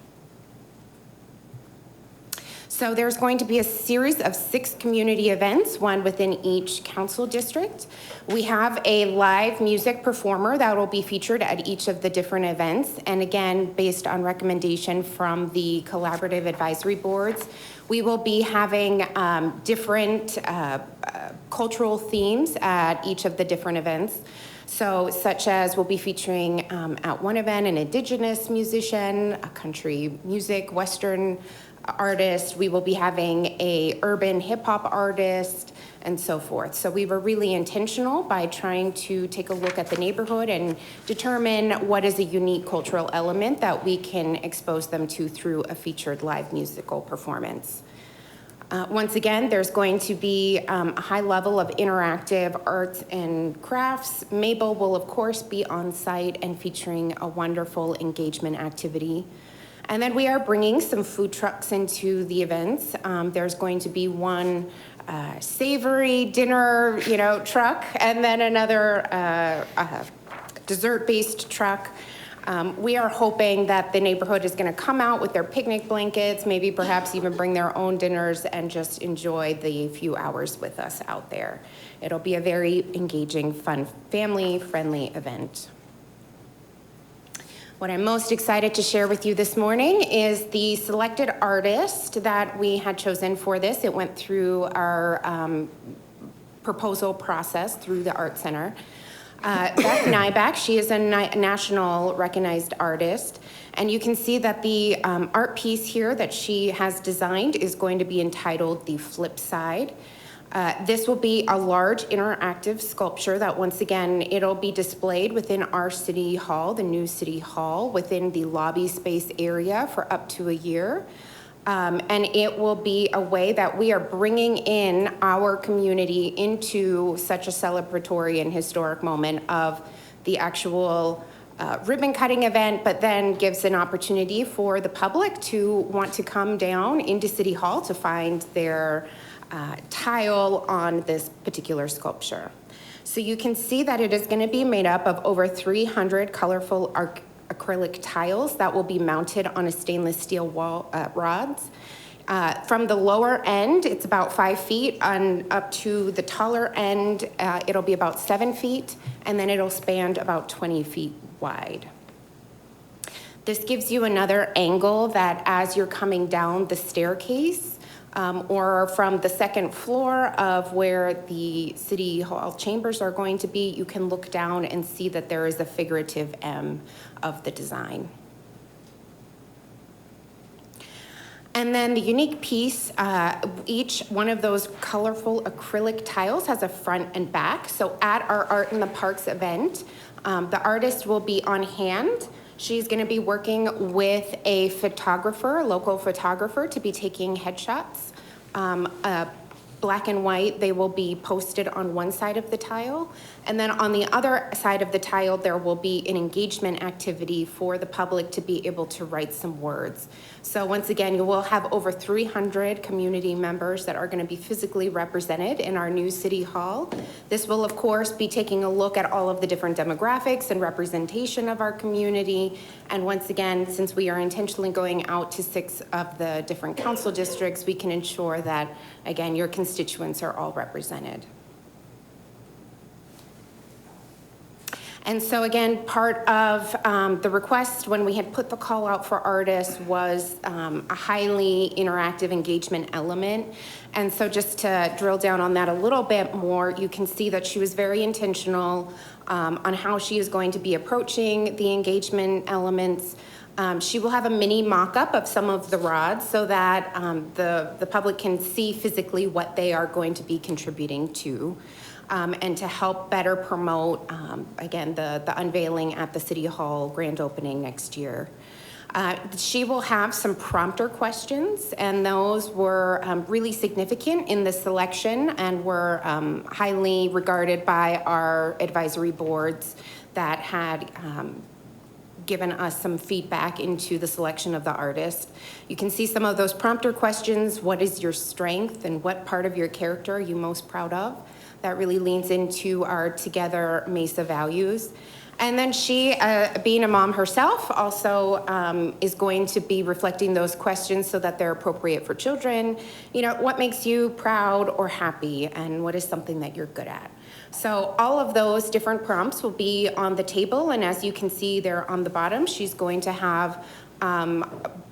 [SPEAKER 15] So there's going to be a series of 6 community events, one within each council district. We have a live music performer that will be featured at each of the different events. And again, based on recommendation from the collaborative advisory boards, we will be having different cultural themes at each of the different events. So such as we'll be featuring at one event an indigenous musician, a country music, Western artist. We will be having a urban hip hop artist and so forth. So we were really intentional by trying to take a look at the neighborhood and determine what is a unique cultural element that we can expose them to through a featured live musical performance. Once again, there's going to be a high level of interactive arts and crafts. Mabel will, of course, be on site and featuring a wonderful engagement activity. And then we are bringing some food trucks into the events. There's going to be one savory dinner, truck, and then another dessert-based truck. We are hoping that the neighborhood is going to come out with their picnic blankets, maybe perhaps even bring their own dinners and just enjoy the few hours with us out there. It'll be a very engaging, fun, family-friendly event. What I'm most excited to share with you this morning is the selected artist that we had chosen for this. It went through our proposal process through the Art Center. Beth Nyback, she is a national recognized artist, and you can see that the art piece here that she has designed is going to be entitled The Flip Side. This will be a large interactive sculpture that, once again, it'll be displayed within our City Hall, the new City Hall, within the lobby space area for up to a year. And it will be a way that we are bringing in our community into such a celebratory and historic moment of the actual ribbon cutting event, but then gives an opportunity for the public to want to come down into City Hall to find their tile on this particular sculpture. So you can see that it is going to be made up of over 300 colorful acrylic tiles that will be mounted on a stainless steel wall rods. From the lower end, it's about 5 feet, and up to the taller end, it'll be about 7 feet, and then it'll span about 20 feet wide. This gives you another angle that as you're coming down the staircase, or from the second floor of where the City Hall chambers are going to be, you can look down and see that there is a figurative M of the design. And then the unique piece, each one of those colorful acrylic tiles has a front and back. So at our Art in the Parks event, the artist will be on hand. She's going to be working with a photographer, a local photographer, to be taking headshots. Black and white, they will be posted on one side of the tile. And then on the other side of the tile, there will be an engagement activity for the public to be able to write some words. So once again, you will have over 300 community members that are going to be physically represented in our new City Hall. This will, of course, be taking a look at all of the different demographics and representation of our community. And once again, since we are intentionally going out to 6 of the different council districts, we can ensure that, again, your constituents are all represented. And so again, part of the request when we had put the call out for artists was a highly interactive engagement element. And so just to drill down on that a little bit more, you can see that she was very intentional on how she is going to be approaching the engagement elements. She will have a mini mock-up of some of the rods so that the public can see physically what they are going to be contributing to. And to help better promote, again, the unveiling at the City Hall grand opening next year. She will have some prompter questions, and those were really significant in the selection and were highly regarded by our advisory boards that had given us some feedback into the selection of the artist. You can see some of those prompter questions. What is your strength and what part of your character are you most proud of? That really leans into our Together Mesa values. And then she, being a mom herself, also is going to be reflecting those questions so that they're appropriate for children. You know, what makes you proud or happy, and what is something that you're good at? So all of those different prompts will be on the table, and as you can see there on the bottom, she's going to have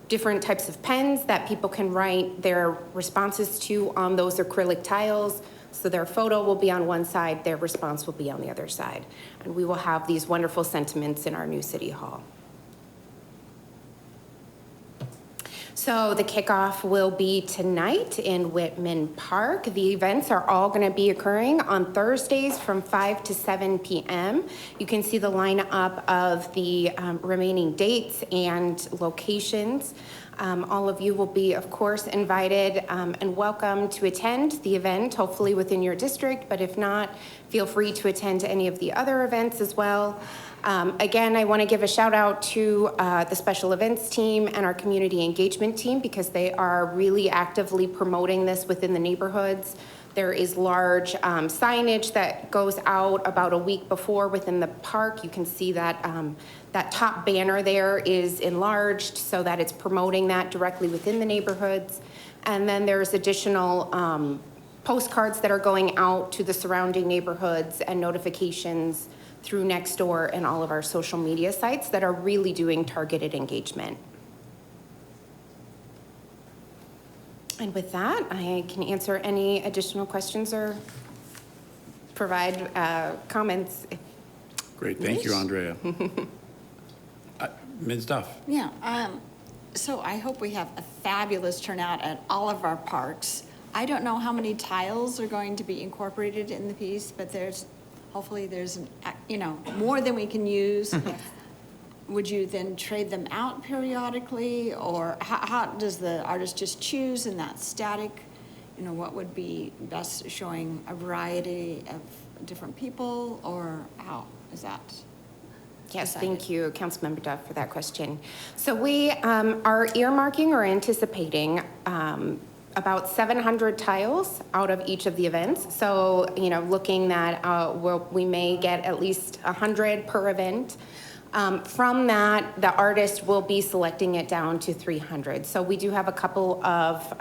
[SPEAKER 15] different types of pens that people can write their responses to on those acrylic tiles. So their photo will be on one side, their response will be on the other side. And we will have these wonderful sentiments in our new City Hall. So the kickoff will be tonight in Whitman Park. The events are all going to be occurring on Thursdays from 5 to 7 p.m. You can see the lineup of the remaining dates and locations. All of you will be, of course, invited and welcome to attend the event, hopefully within your district, but if not, feel free to attend any of the other events as well. Again, I want to give a shout out to the special events team and our community engagement team because they are really actively promoting this within the neighborhoods. There is large signage that goes out about a week before within the park. You can see that that top banner there is enlarged so that it's promoting that directly within the neighborhoods. And then there's additional postcards that are going out to the surrounding neighborhoods and notifications through Nextdoor and all of our social media sites that are really doing targeted engagement. And with that, I can answer any additional questions or provide comments.
[SPEAKER 1] Great, thank you, Andrea. Ms. Duff.
[SPEAKER 11] Yeah, so I hope we have a fabulous turnout at all of our parks. I don't know how many tiles are going to be incorporated in the piece, but hopefully there's, more than we can use. Would you then trade them out periodically, or how does the artist just choose and that's static? What would be best, showing a variety of different people, or how is that?
[SPEAKER 15] Yes, thank you, Councilmember Duff, for that question. So we are earmarking or anticipating about 700 tiles out of each of the events. So, looking that we may get at least 100 per event. From that, the artist will be selecting it down to 300. So we do have a couple of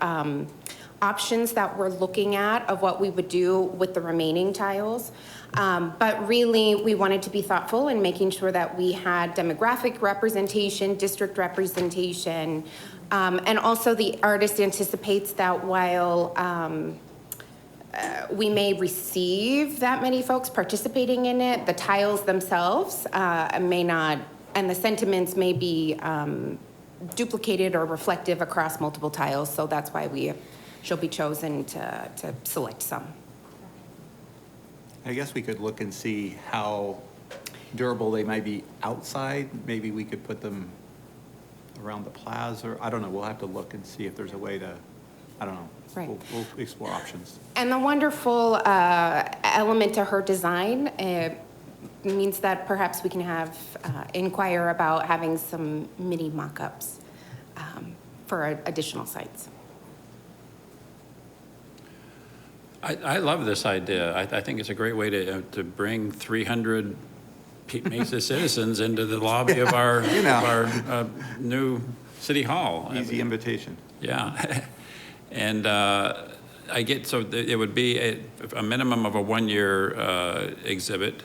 [SPEAKER 15] options that we're looking at of what we would do with the remaining tiles. But really, we wanted to be thoughtful in making sure that we had demographic representation, district representation, and also the artist anticipates that while we may receive that many folks participating in it, the tiles themselves may not, and the sentiments may be duplicated or reflective across multiple tiles. So that's why she'll be chosen to select some.
[SPEAKER 5] I guess we could look and see how durable they might be outside. Maybe we could put them around the plaza. I don't know. We'll have to look and see if there's a way to, I don't know.
[SPEAKER 15] Right.
[SPEAKER 5] We'll explore options.
[SPEAKER 15] And the wonderful element to her design means that perhaps we can inquire about having some mini mock-ups for additional sites.
[SPEAKER 1] I love this idea. I think it's a great way to bring 300 Mesa citizens into the lobby of our new city hall.
[SPEAKER 5] Easy invitation.
[SPEAKER 1] Yeah. And it would be a minimum of a 1-year exhibit.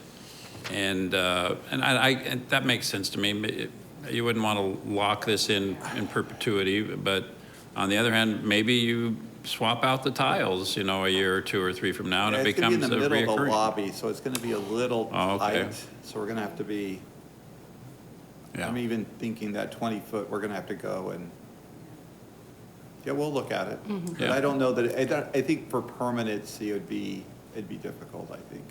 [SPEAKER 1] And that makes sense to me. You wouldn't want to lock this in perpetuity, but on the other hand, maybe you swap out the tiles, a year or 2 or 3 from now, and it becomes a reoccurring.
[SPEAKER 5] It's going to be in the middle of the lobby, so it's going to be a little tight. So we're going to have to be, I'm even thinking that 20-foot, we're going to have to go and, we'll look at it.
[SPEAKER 15] Mm-hmm.
[SPEAKER 5] But I don't know that, I think for permanency, it'd be difficult, I think,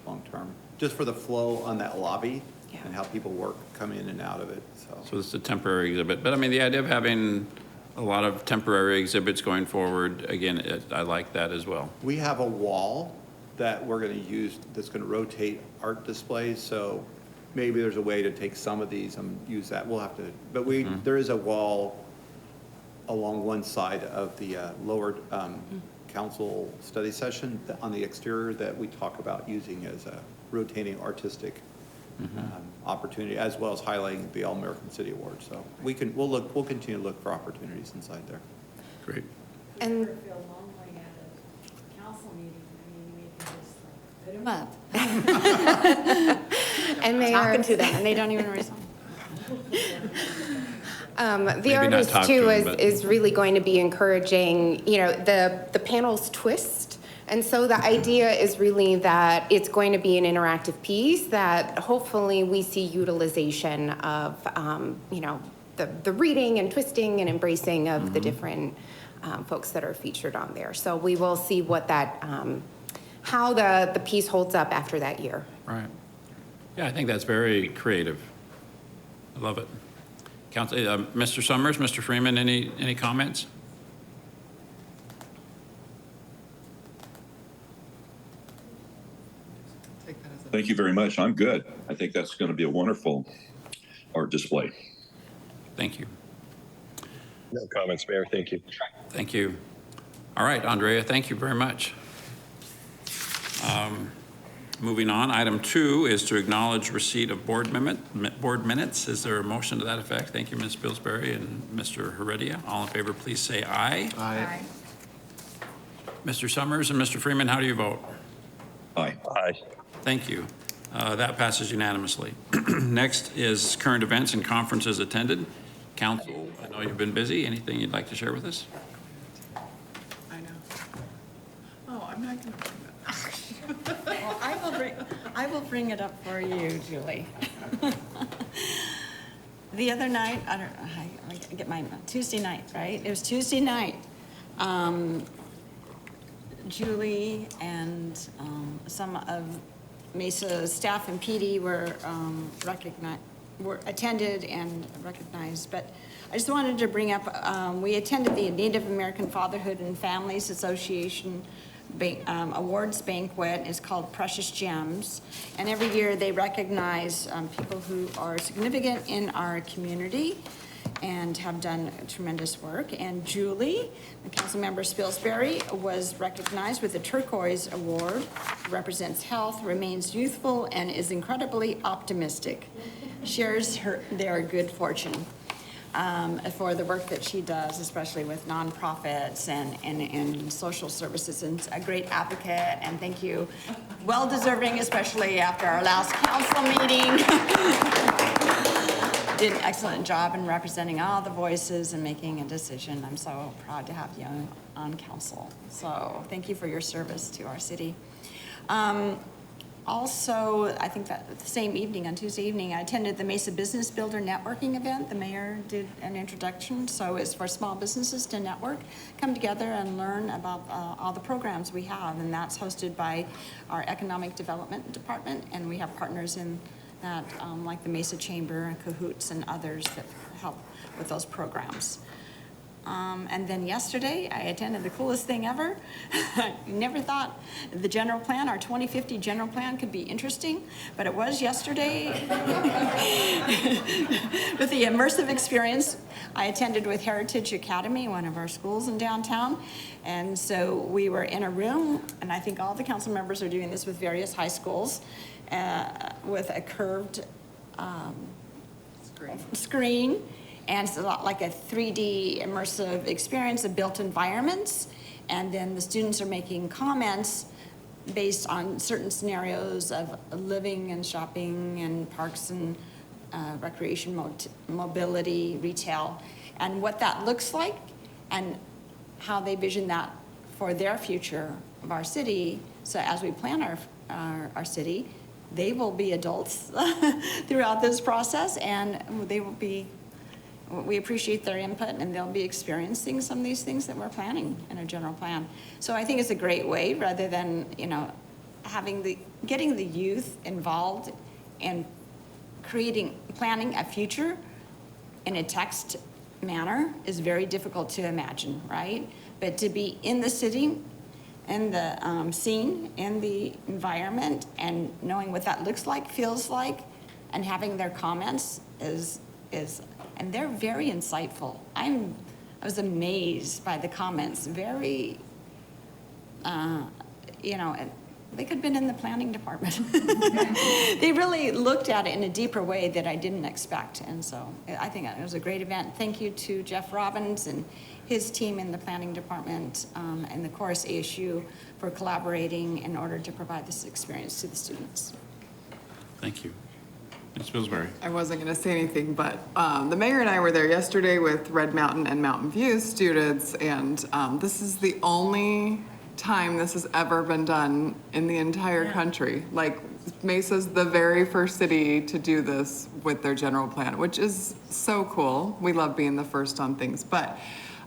[SPEAKER 5] long-term. Just for the flow on that lobby and how people come in and out of it,
[SPEAKER 1] So it's a temporary exhibit. But the idea of having a lot of temporary exhibits going forward, again, I like that as well.
[SPEAKER 5] We have a wall that we're going to use that's going to rotate art displays, so maybe there's a way to take some of these and use that. We'll have to, but there is a wall along one side of the lower council study session on the exterior that we talk about using as a rotating artistic opportunity, as well as highlighting the All-American City Award. So we'll continue to look for opportunities inside there.
[SPEAKER 1] Great.
[SPEAKER 15] And
[SPEAKER 11] Put them up.
[SPEAKER 15] and they
[SPEAKER 11] Talking to them, and they don't even respond.
[SPEAKER 15] The artist too is really going to be encouraging, the panels twist And so the idea is really that it's going to be an interactive piece that hopefully we see utilization of, the reading and twisting and embracing of the different folks that are featured on there. So we will see what that, how the piece holds up after that year.
[SPEAKER 1] Right. Yeah, I think that's very creative. I love it. Council, Mr. Summers, Mr. Freeman, any comments?
[SPEAKER 3] Thank you very much. I'm good. I think that's going to be a wonderful art display.
[SPEAKER 1] Thank you.
[SPEAKER 2] No comments, Mayor. Thank you.
[SPEAKER 1] Thank you. All right, Andrea, thank you very much. Moving on, item 2 is to acknowledge receipt of board minutes. Is there a motion to that effect? Thank you, Ms. Pillsbury and Mr. Heredia. All in favor, please say aye.
[SPEAKER 9] Aye.
[SPEAKER 1] Mr. Summers and Mr. Freeman, how do you vote?
[SPEAKER 3] Aye.
[SPEAKER 2] Aye.
[SPEAKER 1] Thank you. That passes unanimously. Next is current events and conferences attended. Council, I know you've been busy. Anything you'd like to share with us?
[SPEAKER 8] I know. Oh, I'm not going to bring that.
[SPEAKER 11] Well, I will bring it up for you, Julie. The other night, I get my Tuesday night, right? It was Tuesday night. Julie and some of Mesa's staff and PD were attended and recognized. But I just wanted to bring up, we attended the Native American Fatherhood and Families Association awards banquet. Is called Precious Gems, and every year they recognize people who are significant in our community and have done tremendous work. And Julie, the Councilmember Spilsbury, was recognized with the Turquoise Award. Represents health, remains youthful, and is incredibly optimistic. Shares their good fortune for the work that she does, especially with nonprofits and social services, and a great advocate. And thank you. Well deserving, especially after our last council meeting. Did an excellent job in representing all the voices and making a decision. I'm so proud to have you on council. So thank you for your service to our city. Also, I think that the same evening, on Tuesday evening, I attended the Mesa Business Builder Networking event. The mayor did an introduction, so it's for small businesses to network, come together and learn about all the programs we have, and that's hosted by our Economic Development Department, and we have partners in that, like the Mesa Chamber, Cahoots, and others that help with those programs. And then yesterday, I attended the coolest thing ever. I never thought the general plan, our 2050 general plan, could be interesting, but it was yesterday. With the immersive experience, I attended with Heritage Academy, one of our schools in downtown. And so we were in a room, and I think all the council members are doing this with various high schools, with a curved screen. And it's a lot like a 3D immersive experience of built environments. And then the students are making comments based on certain scenarios of living and shopping and parks and recreation, mobility, retail, and what that looks like and how they vision that for their future of our city. So as we plan our city, they will be adults throughout this process, and they will be, we appreciate their input, and they'll be experiencing some of these things that we're planning in a general plan. So I think it's a great way, rather than, getting the youth involved in planning a future in a text manner is very difficult to imagine, right? But to be in the city, in the scene, in the environment, and knowing what that looks like, feels like, and having their comments is and they're very insightful. I was amazed by the comments. Very, they could have been in the planning department. They really looked at it in a deeper way that I didn't expect. And so I think it was a great event. Thank you to Jeff Robbins and his team in the planning department and the Chorus ASU for collaborating in order to provide this experience to the students.
[SPEAKER 1] Thank you. Ms. Pillsbury.
[SPEAKER 8] I wasn't going to say anything, but the mayor and I were there yesterday with Red Mountain and Mountain View students, and this is the only time this has ever been done in the entire country. Like, Mesa's the very first city to do this with their general plan, which is so cool. We love being the first on things, but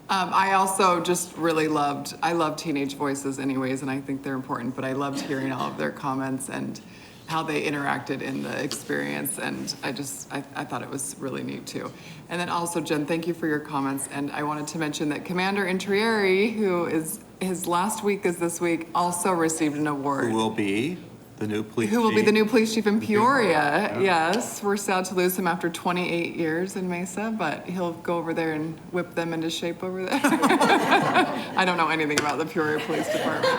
[SPEAKER 8] I also just really I love teenage voices anyways, and I think they're important, but I loved hearing all of their comments and how they interacted in the experience, and I thought it was really neat too. And then also, Jen, thank you for your comments, and I wanted to mention that Commander Intrieri, who is, his last week is this week, also received an award.
[SPEAKER 5] Who will be the new police chief?
[SPEAKER 8] Who will be the new police chief in Peoria, yes. We're sad to lose him after 28 years in Mesa, but he'll go over there and whip them into shape over there. I don't know anything about the Peoria Police Department.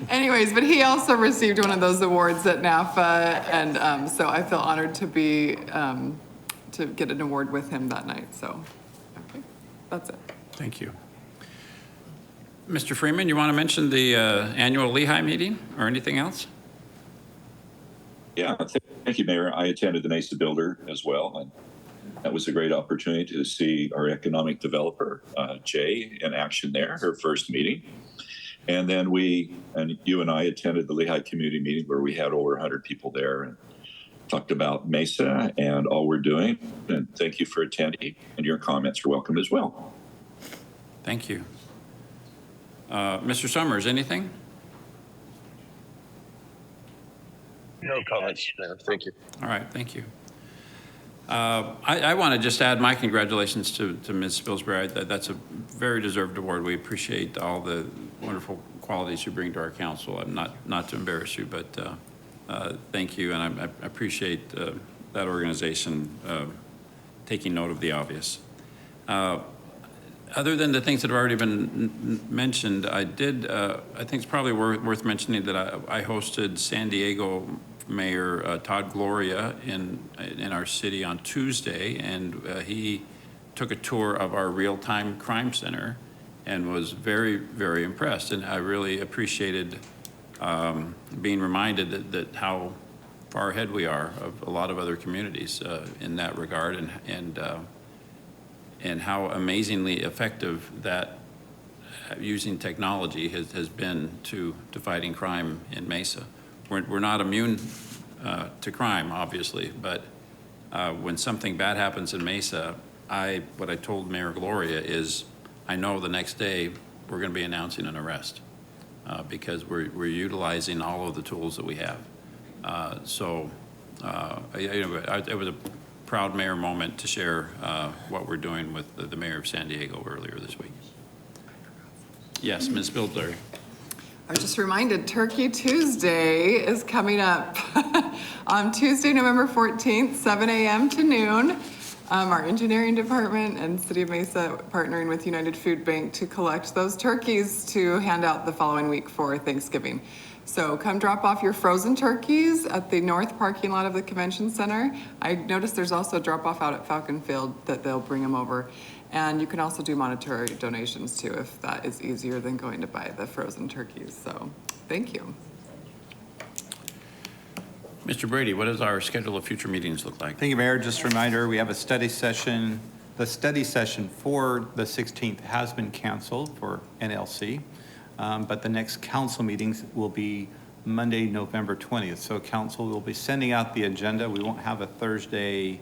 [SPEAKER 8] Anyways, but he also received one of those awards at NAFA, and so I feel honored to be, to get an award with him that night, so, okay, that's it.
[SPEAKER 1] Thank you. Mr. Freeman, you want to mention the annual Lehigh meeting or anything else?
[SPEAKER 3] Yeah, thank you, Mayor. I attended the Mesa Builder as well, and that was a great opportunity to see our economic developer, Jay, in action there, her first meeting. And then you and I attended the Lehigh community meeting where we had over 100 people there and talked about Mesa and all we're doing. And thank you for attending, and your comments are welcome as well.
[SPEAKER 1] Thank you. Mr. Summers, anything?
[SPEAKER 2] No comments, Mayor. Thank you.
[SPEAKER 1] All right, thank you. I want to just add my congratulations to Ms. Spilsbury. That's a very deserved award. We appreciate all the wonderful qualities you bring to our council. I'm not to embarrass you, but thank you, and I appreciate that organization taking note of the obvious. Other than the things that have already been mentioned, I think it's probably worth mentioning that I hosted San Diego Mayor Todd Gloria in our city on Tuesday, and he took a tour of our real-time crime center and was very, very impressed. And I really appreciated being reminded that how far ahead we are of a lot of other communities in that regard, and how amazingly effective that using technology has been to fighting crime in Mesa. We're not immune to crime, obviously, but when something bad happens in Mesa, what I told Mayor Gloria is, I know the next day we're going to be announcing an arrest because we're utilizing all of the tools that we have. It was a proud mayor moment to share what we're doing with the mayor of San Diego earlier this week. Yes, Ms. Spilsbury.
[SPEAKER 8] I was just reminded Turkey Tuesday is coming up on Tuesday, November 14th, 7 a.m. to noon. Our engineering department and City of Mesa partnering with United Food Bank to collect those turkeys to hand out the following week for Thanksgiving. So come drop off your frozen turkeys at the north parking lot of the convention center. I noticed there's also a drop off out at Falcon Field that they'll bring them over. And you can also do monetary donations too, if that is easier than going to buy the frozen turkeys. So thank you.
[SPEAKER 1] Mr. Brady, what does our schedule of future meetings look like?
[SPEAKER 5] Thank you, Mayor. Just a reminder, we have a study session. The study session for the 16th has been canceled for NLC, but the next council meetings will be Monday, November 20th. So council will be sending out the agenda. We won't have a Thursday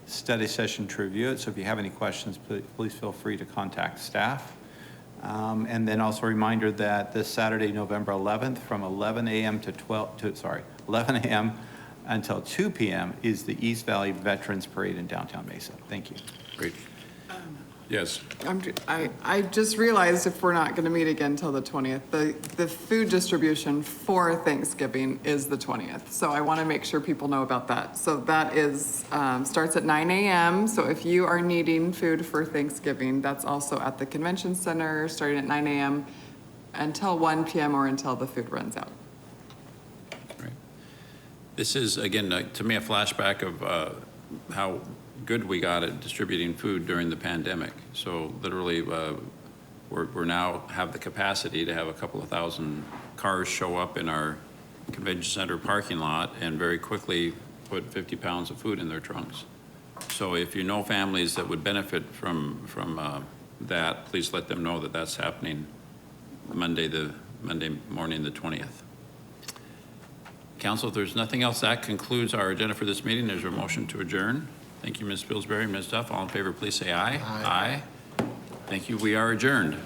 [SPEAKER 5] study session to review it. So if you have any questions, please feel free to contact staff. And then also a reminder that this Saturday, November 11th, from 11 a.m. to 11 a.m. until 2 p.m. is the East Valley Veterans Parade in downtown Mesa. Thank you.
[SPEAKER 1] Great. Yes.
[SPEAKER 8] I just realized if we're not going to meet again until the 20th, the food distribution for Thanksgiving is the 20th. So I want to make sure people know about that. So that is starts at 9 a.m. So if you are needing food for Thanksgiving, that's also at the convention center starting at 9 a.m. until 1 p.m. or until the food runs out.
[SPEAKER 1] Right. This is, again, to me, a flashback of how good we got at distributing food during the pandemic. So literally, we're now have the capacity to have a couple of thousand cars show up in our convention center parking lot and very quickly put 50 pounds of food in their trunks. So if you know families that would benefit from that, please let them know that that's happening Monday morning, the 20th. Council, if there's nothing else, that concludes our agenda for this meeting. There's a motion to adjourn. Thank you, Ms. Pillsbury, Ms. Duff. All in favor, please say aye. Aye. Thank you. We are adjourned.